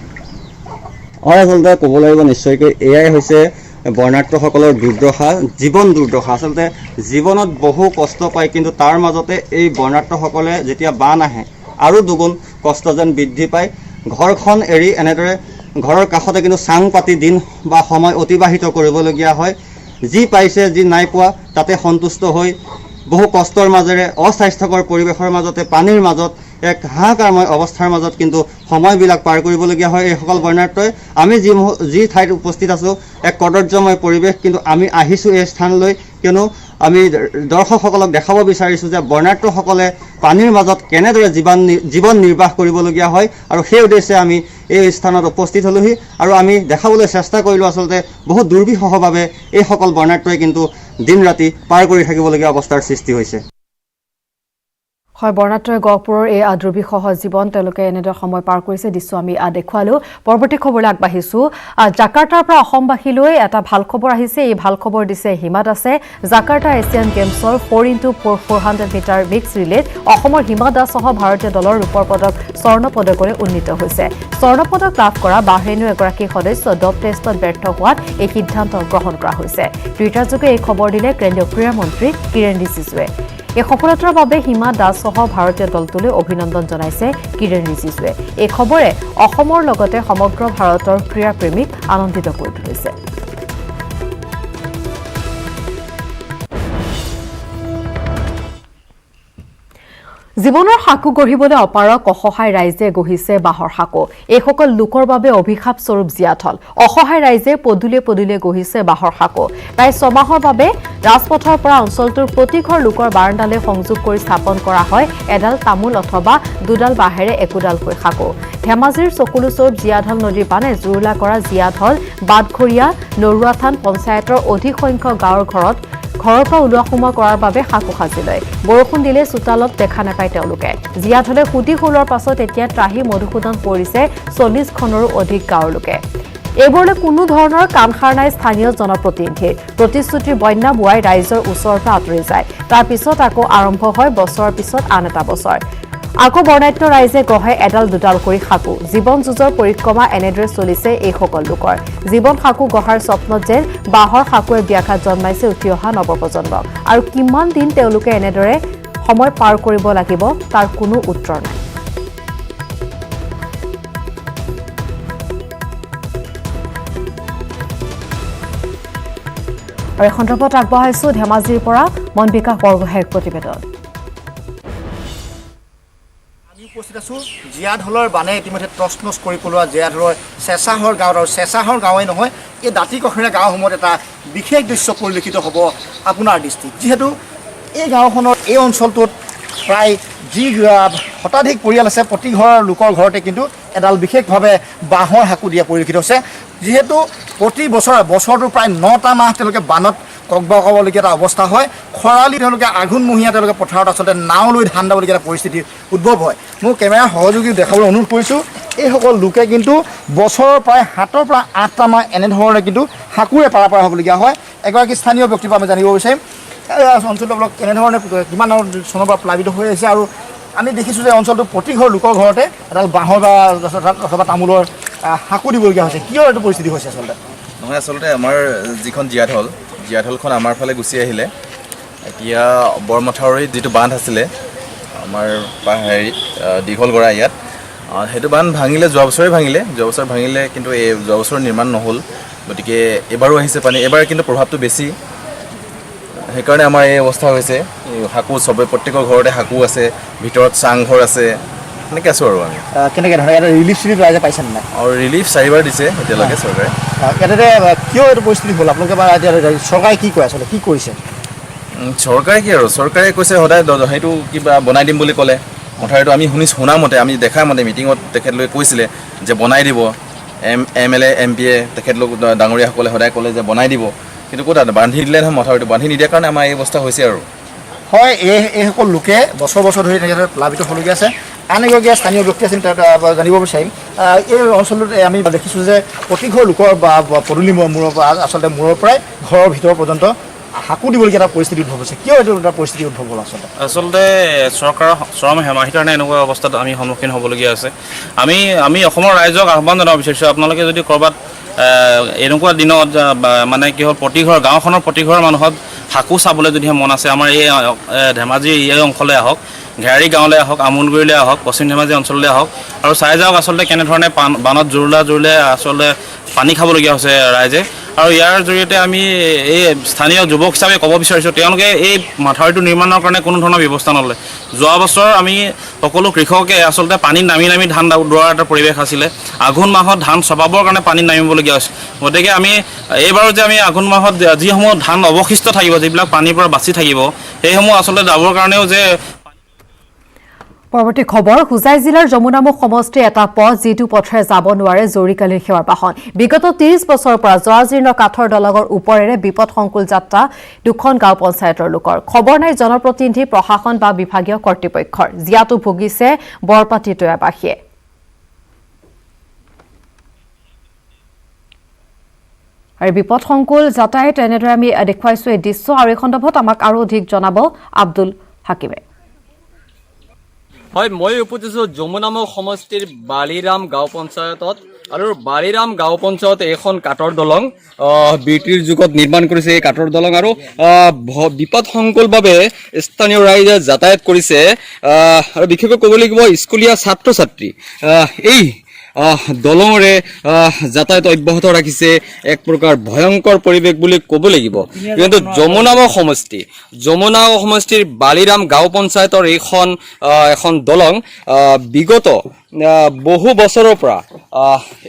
হয়, আচলতে ক'ব লাগিব নিশ্চয়কৈ এয়াই হৈছে বৰ্ণাঢ্যসকলৰ দুৰ্দশা, জীৱন দুৰ্দশা। আচলতে জীৱনত বহু কষ্ট পায়, কিন্তু তাৰ মাজতে এই বৰ্ণাঢ্যসকলে যেতিয়া বান আহে আৰু দুগুণ কষ্ট যেন বৃদ্ধি পায়। ঘৰখন এৰি এনেদৰে ঘৰৰ কাষতে কিন্তু চাং পাতি দিন বা সময় অতিবাহিত কৰিবলগীয়া হয়। যি পাইছে, যি নাই পোৱা তাতে সন্তুষ্ট হৈ বহু কষ্টৰ মাজেৰে অস্বাস্থ্যকৰ পৰিৱেশৰ মাজতে পানীৰ মাজত এক হাহাকাৰময় অৱস্থাৰ মাজত কিন্তু সময়বিলাক পাৰ কৰিবলগীয়া হয় এইসকল বৰ্ণাঢ্যই। আমি যি ঠাইত উপস্থিত আছোঁ এক কদৰ্যময় পৰিৱেশ, কিন্তু আমি আহিছোঁ এই স্থানলৈ কিয়নো আমি দৰ্শকসকলক দেখাব বিচাৰিছোঁ যে বৰ্ণাঢ্যসকলে পানীৰ মাজত কেনেদৰে জীৱন নিৰ্বাহ কৰিবলগীয়া হয়। আৰু সেই উদ্দেশ্যে আমি এই স্থানত উপস্থিত হ'লোহি আৰু আমি দেখাবলৈ চেষ্টা কৰিলোঁ আচলতে বহু দুৰ্বিষহভাৱে এইসকল বৰ্ণাঢ্যই কিন্তু দিন ৰাতি পাৰ কৰি থাকিবলগীয়া অৱস্থাৰ সৃষ্টি হৈছে। হয়, বৰ্ণাঢ্যই গহপুৰৰ এই দুৰ্বিষহ জীৱন তেওঁলোকে এনেদৰে সময় পাৰ কৰিছে, দৃশ্য আমি দেখুৱালোঁ। পৰৱৰ্তী খবৰলৈ আগবাঢ়িছোঁ। জাকাৰ্টাৰ পৰা অসমবাসীলৈ এটা ভাল খবৰ আহিছে। এই ভাল খবৰ দিছে হিমা দাসে। জাকাৰ্টা এছিয়ান গেমছৰ 4x400 মিটাৰ মিক্স ৰিলেত অসমৰ হিমা দাসসহ ভাৰতীয় দলৰ ৰূপৰ পদক স্বৰ্ণ পদকেৰে উন্নীত হৈছে। স্বৰ্ণ পদক লাভ কৰা বাহৰেইনৰ এগৰাকী সদস্য ডপ টেষ্টত ব্যৰ্থ হোৱাত এই সিদ্ধান্ত গ্ৰহণ কৰা হৈছে। টুইটাৰযোগে এই খবৰ দিলে কেন্দ্ৰীয় ক্ৰীড়া মন্ত্ৰী কিৰেণ ৰিজিজুৱে। এই সফলতাৰ বাবে হিমা দাসসহ ভাৰতীয় দলটোলৈ অভিনন্দন জনাইছে কিৰেণ ৰিজিজুৱে। এই খবৰে অসমৰ লগতে সমগ্ৰ ভাৰতৰ ক্ৰীড়া প্ৰেমীক আনন্দিত কৰি তুলিছে। জীৱনৰ সাঁকো গঢ়িবলৈ অপাৰক অসহায় ৰাইজে গঢ়িছে বাঁহৰ সাঁকো। এইসকল লোকৰ বাবে অভিশাপ স্বৰূপ জীয়াথল। অসহায় ৰাইজে পদূলিয়ে পদূলিয়ে গঢ়িছে বাঁহৰ সাঁকো। প্ৰায় 6 মাহৰ বাবে ৰাজপথৰ পৰা অঞ্চলটোৰ প্ৰতি ঘৰ লোকৰ বাৰাণ্ডালৈ সংযোগ কৰি স্থাপন কৰা হয় এডাল তামোল অথবা 2ডাল বাঁহেৰে একোডালকৈ সাঁকো। ধেমাজিৰ চকুলো স্বৰূপ জীয়াঢল নদীৰ পানে জুৰুলা কৰা জীয়াঢল বাটঘৰীয়া নৰুৱাথান পঞ্চায়তৰ অধিক সংখ্যক গাঁৱৰ ঘৰৰ পৰা ওলোৱা সোমোৱা কৰাৰ বাবে সাঁকো সাজি লয়। বৰষুণ দিলে চোতালত দেখা নাপায় তেওঁলোকে। জীয়াঢলে সুদি হুলৰ পাছত এতিয়া ত্ৰাহি মধুসূদন পৰিছে 40খনৰো অধিক গাঁৱৰ লোকে। এইবোৰলৈ কোনো ধৰণৰ কাণসাৰ নাই স্থানীয় জনপ্ৰতিনিধিৰ। প্ৰতিশ্ৰুতিৰ বন্যা বোৱাই ৰাইজৰ ওচৰৰ পৰা আঁতৰি যায়। তাৰ পিছত আকৌ আৰম্ভ হয় বছৰৰ পিছত আন এটা বছৰ। আকৌ বৰ্ণাঢ্য ৰাইজে গঢ়ে এডাল দুডাল কৰি সাকু। জীৱন যুঁজৰ পৰিক্ৰমা এনেদৰে চলিছে এইসকল লোকৰ। জীৱন সাকু গঢ়াৰ স্বপ্নত যেন বাঁহৰ সাকুৱে ব্যাঘাত জন্মাইছে উঠি অহা নৱপ্ৰজন্মক। আৰু কিমান দিন তেওঁলোকে এনেদৰে সময় পাৰ কৰিব লাগিব তাৰ কোনো উত্তৰ নাই। আৰু এই সন্দৰ্ভত আগবঢ়াইছো ধেমাজিৰ পৰা মন বিকাশ বৰগোহাঁইৰ প্ৰতিবেদন। উপস্থিত আছোঁ জীয়াঢলৰ বানে ইতিমধ্যে তছনছ কৰি পেলোৱা জীয়াঢলৰ চেঁচাহৰ গাঁৱত, আৰু চেঁচাহৰ গাঁৱেই নহয় এই দাঁতিকাষৰীয়া গাঁওসমূহত এটা বিশেষ দৃশ্য পৰিলক্ষিত হ'ব আপোনাৰ দৃষ্টিত। যিহেতু এই গাঁওখনৰ এই অঞ্চলটোত প্ৰায় যি শতাধিক পৰিয়াল আছে, প্ৰতি ঘৰৰ লোকৰ ঘৰতে কিন্তু এডাল বিশেষভাৱে বাঁহৰ সাকু দিয়া পৰিলক্ষিত হৈছে। যিহেতু প্ৰতি বছৰটোৰ প্ৰায় 9টা মাহ তেওঁলোকে বানত ককবকাবলগীয়া এটা অৱস্থা হয়। খৰালি তেওঁলোকে আঘোণমহীয়া তেওঁলোকে পথাৰত আচলতে নাও লৈ ধান দাবলগীয়া এটা পৰিস্থিতিৰ উদ্ভৱ হয়। মোৰ কেমেৰাৰ সহযোগী দেখাবলৈ অনুৰোধ কৰিছোঁ, এইসকল লোকে কিন্তু বছৰৰ প্ৰায় 7ৰ পৰা 8টা মাহ এনেধৰণে কিন্তু সাকুৰে পাৰাপাৰ হ'বলগীয়া হয়। এগৰাকী স্থানীয় ব্যক্তিৰ পৰা আমি জানিব বিচাৰিম অঞ্চলটো অলপ কেনেধৰণে কিমান চনৰ পৰা প্লাবিত হৈ আহিছে, আৰু আমি দেখিছোঁ যে অঞ্চলটো প্ৰতি ঘৰ লোকৰ ঘৰতে এডাল বাঁহৰ বা অথবা তামোলৰ সাকু দিবলগীয়া হৈছে। কিয় এইটো পৰিস্থিতি হৈছে আচলতে? নহয়, আচলতে আমাৰ যিখন জীয়াঢলখন আমাৰ ফালে গুচি আহিলে। এতিয়া বৰমথাউৰিত যিটো বান্ধ আছিলে আমাৰ হেৰিত দীঘলগৰা ইয়াত, সেইটো বান্ধ ভাঙিলে, যোৱা বছৰ ভাঙিলে, কিন্তু এই যোৱা বছৰ নিৰ্মাণ নহ'ল। গতিকে এবাৰো আহিছে পানী, এবাৰ কিন্তু প্ৰভাৱটো বেছি। সেইকাৰণে আমাৰ এই অৱস্থা হৈছে। সাকু প্ৰত্যেকৰ ঘৰতে সাকু আছে, ভিতৰত চাংঘৰ আছে, এনেকৈ আছোঁ আৰু আমি। কেনেকৈ ধৰণে ইয়াত ৰিলিফ চিলিফ ৰাইজে পাইছে নে নাই? আৰু ৰিলিফ 4বাৰ দিছে এতিয়ালৈকে চৰকাৰে। ইয়াতে কিয় এইটো পৰিস্থিতি হ'ল আপোনালোকে, বা চৰকাৰে কি কয় আচলতে, কি কৰিছে? চৰকাৰে কি আৰু, চৰকাৰে কৈছে সদায় সেইটো কিবা বনাই দিম বুলি ক'লে। মথাউৰিটো আমি শুনা মতে, আমি দেখা মতে মিটিঙত তেখেতলোকে কৈছিলে যে বনাই দিব। MLA MP তেখেতলোক ডাঙৰীয়াসকলে সদায় ক'লে যে বনাই দিব, কিন্তু ক'ত বান্ধি দিলে নহয় মথাউৰিটো। বান্ধি নিদিয়াৰ কাৰণে আমাৰ এই অৱস্থা হৈছে আৰু। হয়, এইসকল লোকে বছৰ ধৰি তেখেতে প্লাবিত হ'বলগীয়া আছে। আন এগৰাকী স্থানীয় ব্যক্তি আছিল, তাত জানিব বিচাৰিম। এই অঞ্চলটোত আমি দেখিছোঁ যে প্ৰতি ঘৰ লোকৰ বা পদূলি মূৰৰ পৰা আচলতে মূৰৰ পৰাই ঘৰৰ ভিতৰ পৰ্যন্ত সাকু দিবলগীয়া এটা পৰিস্থিতি উদ্ভৱ হৈছে। কিয় এইটো এটা পৰিস্থিতি উদ্ভৱ হ'ল আচলতে চৰকাৰৰ চৰম হেমাহিৰ কাৰণে এনেকুৱা অৱস্থাত আমি সন্মুখীন হ'বলগীয়া আছে। আমি অসমৰ ৰাইজক আহ্বান জনাব বিচাৰিছোঁ, আপোনালোকে যদি ক'ৰবাত এনেকুৱা দিনত মানে কি হ'ল, গাঁওখনৰ প্ৰতি ঘৰৰ মানুহত সাকু চাবলৈ যদিহে মন আছে, আমাৰ এই ধেমাজিৰ এই অঞ্চললৈ আহক, ঘেৰাৰী গাঁৱলৈ আহক, আমুলগুৰিলৈ আহক, পশ্চিম ধেমাজি অঞ্চললৈ আহক, আৰু চাই যাওক আচলতে কেনেধৰণে বানত জোৰলে আচলতে পানী খাবলগীয়া হৈছে ৰাইজে। আৰু ইয়াৰ জৰিয়তে আমি এই স্থানীয় যুৱক হিচাপে ক'ব বিচাৰিছোঁ, তেওঁলোকে এই মাথাউৰিটো নিৰ্মাণৰ কাৰণে কোনো ধৰণৰ ব্যৱস্থা নলয়। যোৱা বছৰ আমি সকলো কৃষকে আচলতে পানীত নামি ধান দৌৰাৰ এটা পৰিৱেশ আছিলে। আঘোণ মাহত ধান চপাবৰ কাৰণে পানীত নামিবলগীয়া হৈছে। গতিকে আমি এইবাৰো যে আমি আঘোণ মাহত যিসমূহ ধান অৱশিষ্ট থাকিব, যিবিলাক পানীৰ পৰা বাচি থাকিব, সেইসমূহ আচলতে যাবৰ কাৰণেও যে পৰৱৰ্তী খবৰ, হোজাই জিলাৰ যমুনামুখ সমষ্টিৰ এটা পথ যিটো পথেৰে যাব নোৱাৰে জৰুৰীকালীন সেৱাৰ বাহন। বিগত 30 বছৰৰ পৰা জৰাজীৰ্ণ কাঠৰ দলঙৰ ওপৰেৰে বিপদসংকুল যাত্ৰা দুখন গাঁও পঞ্চায়তৰ লোকৰ। খবৰ নাই জনপ্ৰতিনিধি, প্ৰশাসন বা বিভাগীয় কৰ্তৃপক্ষৰ। জিয়াতো ভুগিছে বৰপাটি তৈয়াবাসীয়ে। আৰু বিপদসংকুল যাতায়াত এনেদৰে আমি দেখুৱাইছোঁ এই দৃশ্য। আৰু এই সন্দৰ্ভত আমাক আৰু অধিক জনাব আব্দুল হাকিমে। হয়, মই উপস্থিত যমুনামুখ সমষ্টিৰ বালিৰাম গাঁও পঞ্চায়তত, আৰু বালিৰাম গাঁও পঞ্চায়ত এখন কাঠৰ দলং ব্ৰিটিছ যুগত নিৰ্মাণ কৰিছে। এই কাঠৰ দলং আৰু বিপদসংকুলভাৱে স্থানীয় ৰাইজে যাতায়াত কৰিছে। আৰু বিশেষকৈ ক'ব লাগিব স্কুলীয়া ছাত্ৰ ছাত্ৰী এই দলঙৰে যাতায়াত অব্যাহত ৰাখিছে। এক প্ৰকাৰ ভয়ংকৰ পৰিৱেশ বুলি ক'ব লাগিব। কিন্তু যমুনামুখ সমষ্টিৰ বালিৰাম গাঁও পঞ্চায়তৰ এখন দলং বিগত বহু বছৰৰ পৰা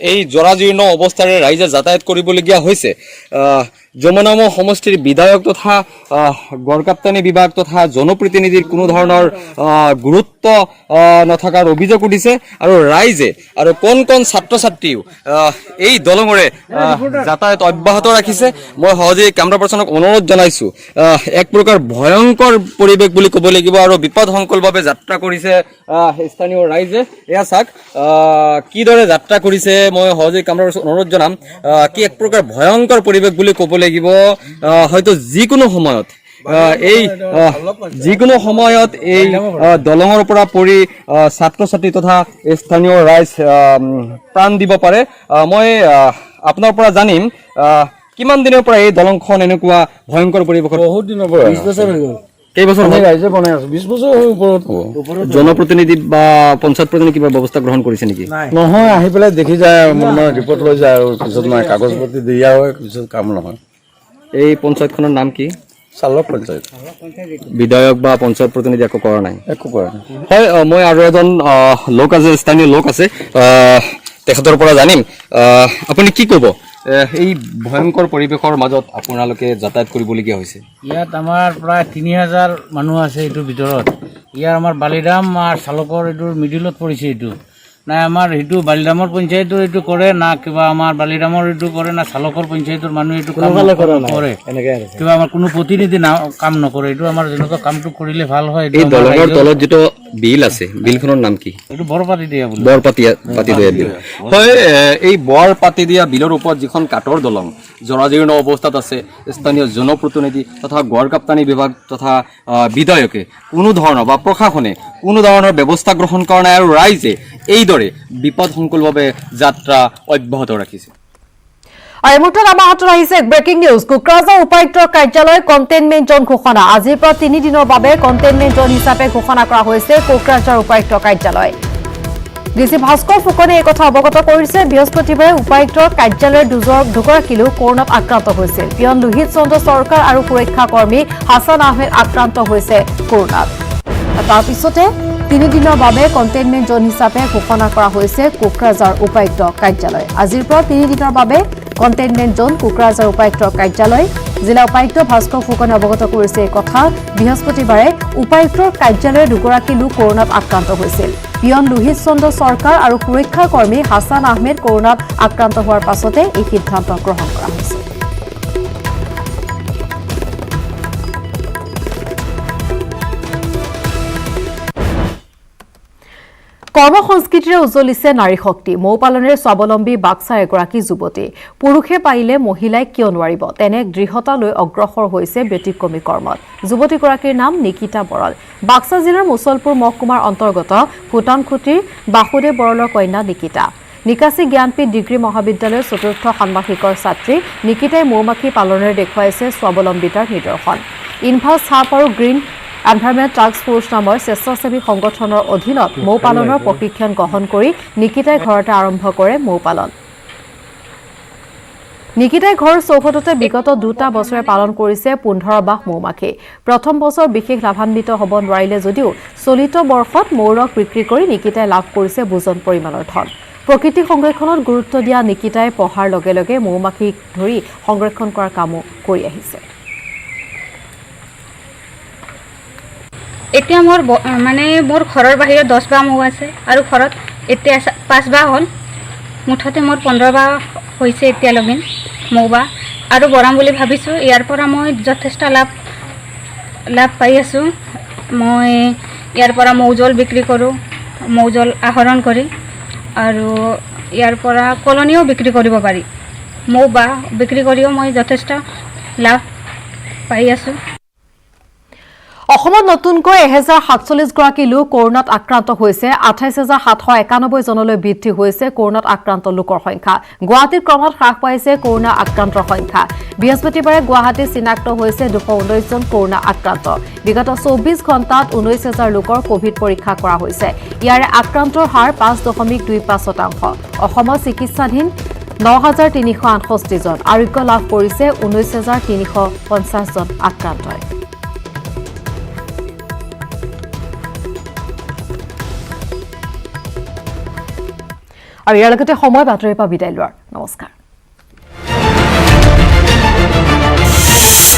এই জৰাজীৰ্ণ অৱস্থাৰে ৰাইজে যাতায়াত কৰিবলগীয়া হৈছে। যমুনাম সমষ্টিৰ বিধায়ক তথা গড়কাপ্তানি বিভাগ তথা জনপ্ৰতিনিধিৰ কোনো ধৰণৰ গুৰুত্ব নথকাৰ অভিযোগ উঠিছে আৰু ৰাইজে আৰু কোন ছাত্ৰ ছাত্ৰীও এই দলঙৰে যাতায়াত অব্যাহত ৰাখিছে। মই সহজে কেমেৰা পাৰ্চনক অনুৰোধ জনাইছো, এক প্ৰকাৰ ভয়ংকৰ পৰিৱেশ বুলি ক'ব লাগিব আৰু বিপদসংকুলভাৱে যাত্ৰা কৰিছে স্থানীয় ৰাইজে। এয়া চাওক কিদৰে যাত্ৰা কৰিছে, মই সহজে কেমেৰা পাৰ্চনক অনুৰোধ জনাম, কি এক প্ৰকাৰ ভয়ংকৰ পৰিৱেশ বুলি ক'ব লাগিব। হয়তো যিকোনো সময়ত এই দলঙৰ পৰা পৰি ছাত্ৰ ছাত্ৰী তথা স্থানীয় ৰাইজ প্ৰাণ দিব পাৰে। মই আপোনাৰ পৰা জানিম কিমান দিনৰ পৰা এই দলংখন এনেকুৱা ভয়ংকৰ পৰিৱেশত? বহুত দিনৰ পৰা, 20 বছৰ হৈ গ'ল। কেইবছৰ ৰাইজে বনাই আছো, 20 বছৰ ওপৰত। জনপ্ৰতিনিধি বা পঞ্চায়ত প্ৰতিনিধি কিবা ব্যৱস্থা গ্ৰহণ কৰিছে নেকি? নহয়, আহি পেলাই দেখি যায়, ৰিপৰ্ট লৈ যায় আৰু পিছত নাই কাগজ পাতি দিয়া হয়, পিছত কাম নহয়। এই পঞ্চায়তখনৰ নাম কি? চালক পঞ্চায়ত। বিধায়ক বা পঞ্চায়ত প্ৰতিনিধি একো কৰা নাই? একো কৰা নাই। হয়, মই আৰু এজন লোক আছে, স্থানীয় লোক আছে, তেখেতৰ পৰা জানিম। আপুনি কি ক'ব, এই ভয়ংকৰ পৰিৱেশৰ মাজত আপোনালোকে যাতায়াত কৰিবলগীয়া হৈছে? ইয়াত আমাৰ প্ৰায় 3000 মানুহ আছে এইটোৰ ভিতৰত। ইয়াৰ আমাৰ বালিৰাম আৰু চালকৰ এইটোৰ মিডিলত পৰিছে। এইটো নাই আমাৰ সেইটো বালিৰামৰ পঞ্চায়তৰ এইটো কৰে না, কিবা আমাৰ বালিৰামৰ এইটো কৰে না, চালকৰ পঞ্চায়তৰ মানুহ এইটো কাম কৰে, কিবা আমাৰ কোনো প্ৰতিনিধি কাম নকৰে। এইটো আমাৰ যেনেকুৱা কামটো কৰিলে ভাল হয়। এই দলঙৰ তলত যিটো বিল আছে, বিলখনৰ নাম কি? এইটো বৰপাতি দিয়া বুলি। বৰপাতি দিয়া বিল। হয়, এই বৰপাতি দিয়া বিলৰ ওপৰত যিখন কাঠৰ দলং জৰাজীৰ্ণ অৱস্থাত আছে, স্থানীয় জনপ্ৰতিনিধি তথা গড়কাপ্তানি বিভাগ তথা বিধায়কে কোনো ধৰণৰ বা প্ৰশাসনে কোনো ধৰণৰ ব্যৱস্থা গ্ৰহণ কৰা নাই আৰু ৰাইজে এইদৰে বিপদসংকুলভাৱে যাত্ৰা অব্যাহত ৰাখিছে। এই মুহূৰ্তত আমাৰ হাতত আহিছে ব্ৰেকিং নিউজ। কোকৰাঝাৰ উপায়ুক্তৰ কাৰ্যালয় কণ্টেইনমেণ্ট জোন ঘোষণা। আজিৰ পৰা 3 দিনৰ বাবে কণ্টেইনমেণ্ট জোন হিচাপে ঘোষণা কৰা হৈছে কোকৰাঝাৰ উপায়ুক্তৰ কাৰ্যালয়। ডিচি ভাস্কৰ ফুকনে এই কথা অৱগত কৰিছে। বৃহস্পতিবাৰে উপায়ুক্তৰ কাৰ্যালয়ৰ দুগৰাকী লোক কৰোণাত আক্ৰান্ত হৈছিল। পিয়ন লোহিত চন্দ্ৰ চৰকাৰ আৰু সুৰক্ষা কৰ্মী হাছান আহমেদ আক্ৰান্ত হৈছে কৰোণাত। তাৰ পিছতে 3 দিনৰ বাবে কণ্টেইনমেণ্ট জোন হিচাপে ঘোষণা কৰা হৈছে কোকৰাঝাৰ উপায়ুক্ত কাৰ্যালয়। আজিৰ পৰা 3 দিনৰ বাবে কণ্টেইনমেণ্ট জোন কোকৰাঝাৰ উপায়ুক্তৰ কাৰ্যালয়। জিলা উপায়ুক্ত ভাস্কৰ ফুকনে অৱগত কৰিছে এই কথা। বৃহস্পতিবাৰে উপায়ুক্তৰ কাৰ্যালয়ৰ দুগৰাকী লোক কৰোণাত আক্ৰান্ত হৈছিল। পিয়ন লোহিত চন্দ্ৰ চৰকাৰ আৰু সুৰক্ষা কৰ্মী হাছান আহমেদ কৰোণাত আক্ৰান্ত হোৱাৰ পাছতে এই সিদ্ধান্ত গ্ৰহণ কৰা হৈছে। কৰ্মসংস্কৃতিৰে উজ্বলিছে নাৰী শক্তি। মৌ পালনেৰে স্বাৱলম্বী বাক্সাৰ এগৰাকী যুৱতী। পুৰুষে পাৰিলে মহিলাই কিয় নোৱাৰিব, তেনে দৃঢ়তা লৈ অগ্ৰসৰ হৈছে ব্যতিক্ৰমী কৰ্মত। যুৱতীগৰাকীৰ নাম নিকিতা বৰল। বাক্সা জিলাৰ মুছলপুৰ মহকুমাৰ অন্তৰ্গত ভূটানখুটিৰ বাসুদেৱ বৰলৰ কন্যা নিকিতা। নিকাচি জ্ঞানপীঠ ডিগ্ৰী মহাবিদ্যালয়ৰ 4ৰ্থ ষান্মাসিকৰ ছাত্ৰী নিকিতাই মৌমাখি পালনেৰে দেখুৱাইছে স্বাৱলম্বিতাৰ নিদৰ্শন। ইনভাছ সাপ আৰু গ্ৰীণ এনভাইৰনমেণ্ট টাস্ক ফ'ৰ্চ নামৰ স্বেচ্ছাসেৱী সংগঠনৰ অধীনত মৌ পালনৰ প্ৰশিক্ষণ গ্ৰহণ কৰি নিকিতাই ঘৰতে আৰম্ভ কৰে মৌ পালন। নিকিতাই ঘৰৰ চৌহদতে বিগত 2টা বছৰে পালন কৰিছে 15 বাহ মৌমাখি। প্ৰথম বছৰ বিশেষ লাভান্বিত হ'ব নোৱাৰিলে যদিও চলিত বৰ্ষত মৌৰস বিক্ৰী কৰি নিকিতাই লাভ কৰিছে বুজন পৰিমাণৰ ধন। প্ৰকৃতি সংৰক্ষণত গুৰুত্ব দিয়া নিকিতাই পঢ়াৰ লগে লগে মৌমাখিক ধৰি সংৰক্ষণ কৰাৰ কামো কৰি আহিছে। এতিয়া মোৰ ঘৰৰ বাহিৰত 10 বাহ মৌ আছে আৰু ঘৰত এতিয়া 5 বাহ হ'ল। মুঠতে মোৰ 15 বাহ হৈছে এতিয়ালৈকে মৌ বাহ আৰু বঢ়াম বুলি ভাবিছোঁ। ইয়াৰ পৰা মই যথেষ্ট লাভ পাই আছোঁ। মই ইয়াৰ পৰা মৌজল বিক্ৰী কৰোঁ, মৌজল আহৰণ কৰি, আৰু ইয়াৰ পৰা কলনীও বিক্ৰী কৰিব পাৰি। মৌ বাহ বিক্ৰী কৰিও মই যথেষ্ট লাভ পাই আছোঁ। অসমত নতুনকৈ 1047 গৰাকী লোক কৰোণাত আক্ৰান্ত হৈছে। 28791 জনলৈ বৃদ্ধি হৈছে কৰোণাত আক্ৰান্ত লোকৰ সংখ্যা। গুৱাহাটীত ক্ৰমাৎ হ্ৰাস পাইছে কৰোণা আক্ৰান্তৰ সংখ্যা। বৃহস্পতিবাৰে গুৱাহাটীত চিনাক্ত হৈছে 219 জন কৰোণা আক্ৰান্ত। বিগত 24 ঘণ্টাত 19,000 লোকৰ কোভিড পৰীক্ষা কৰা হৈছে। ইয়াৰে আক্ৰান্তৰ হাৰ 5.25%। অসমত চিকিৎসাধীন 9,368 জন। আৰোগ্য লাভ কৰিছে 19,350 জন আক্ৰান্তই। আৰু ইয়াৰ লগতে সময় বাতৰিৰ পৰা বিদায় লোৱাৰ নমস্কাৰ। লাগে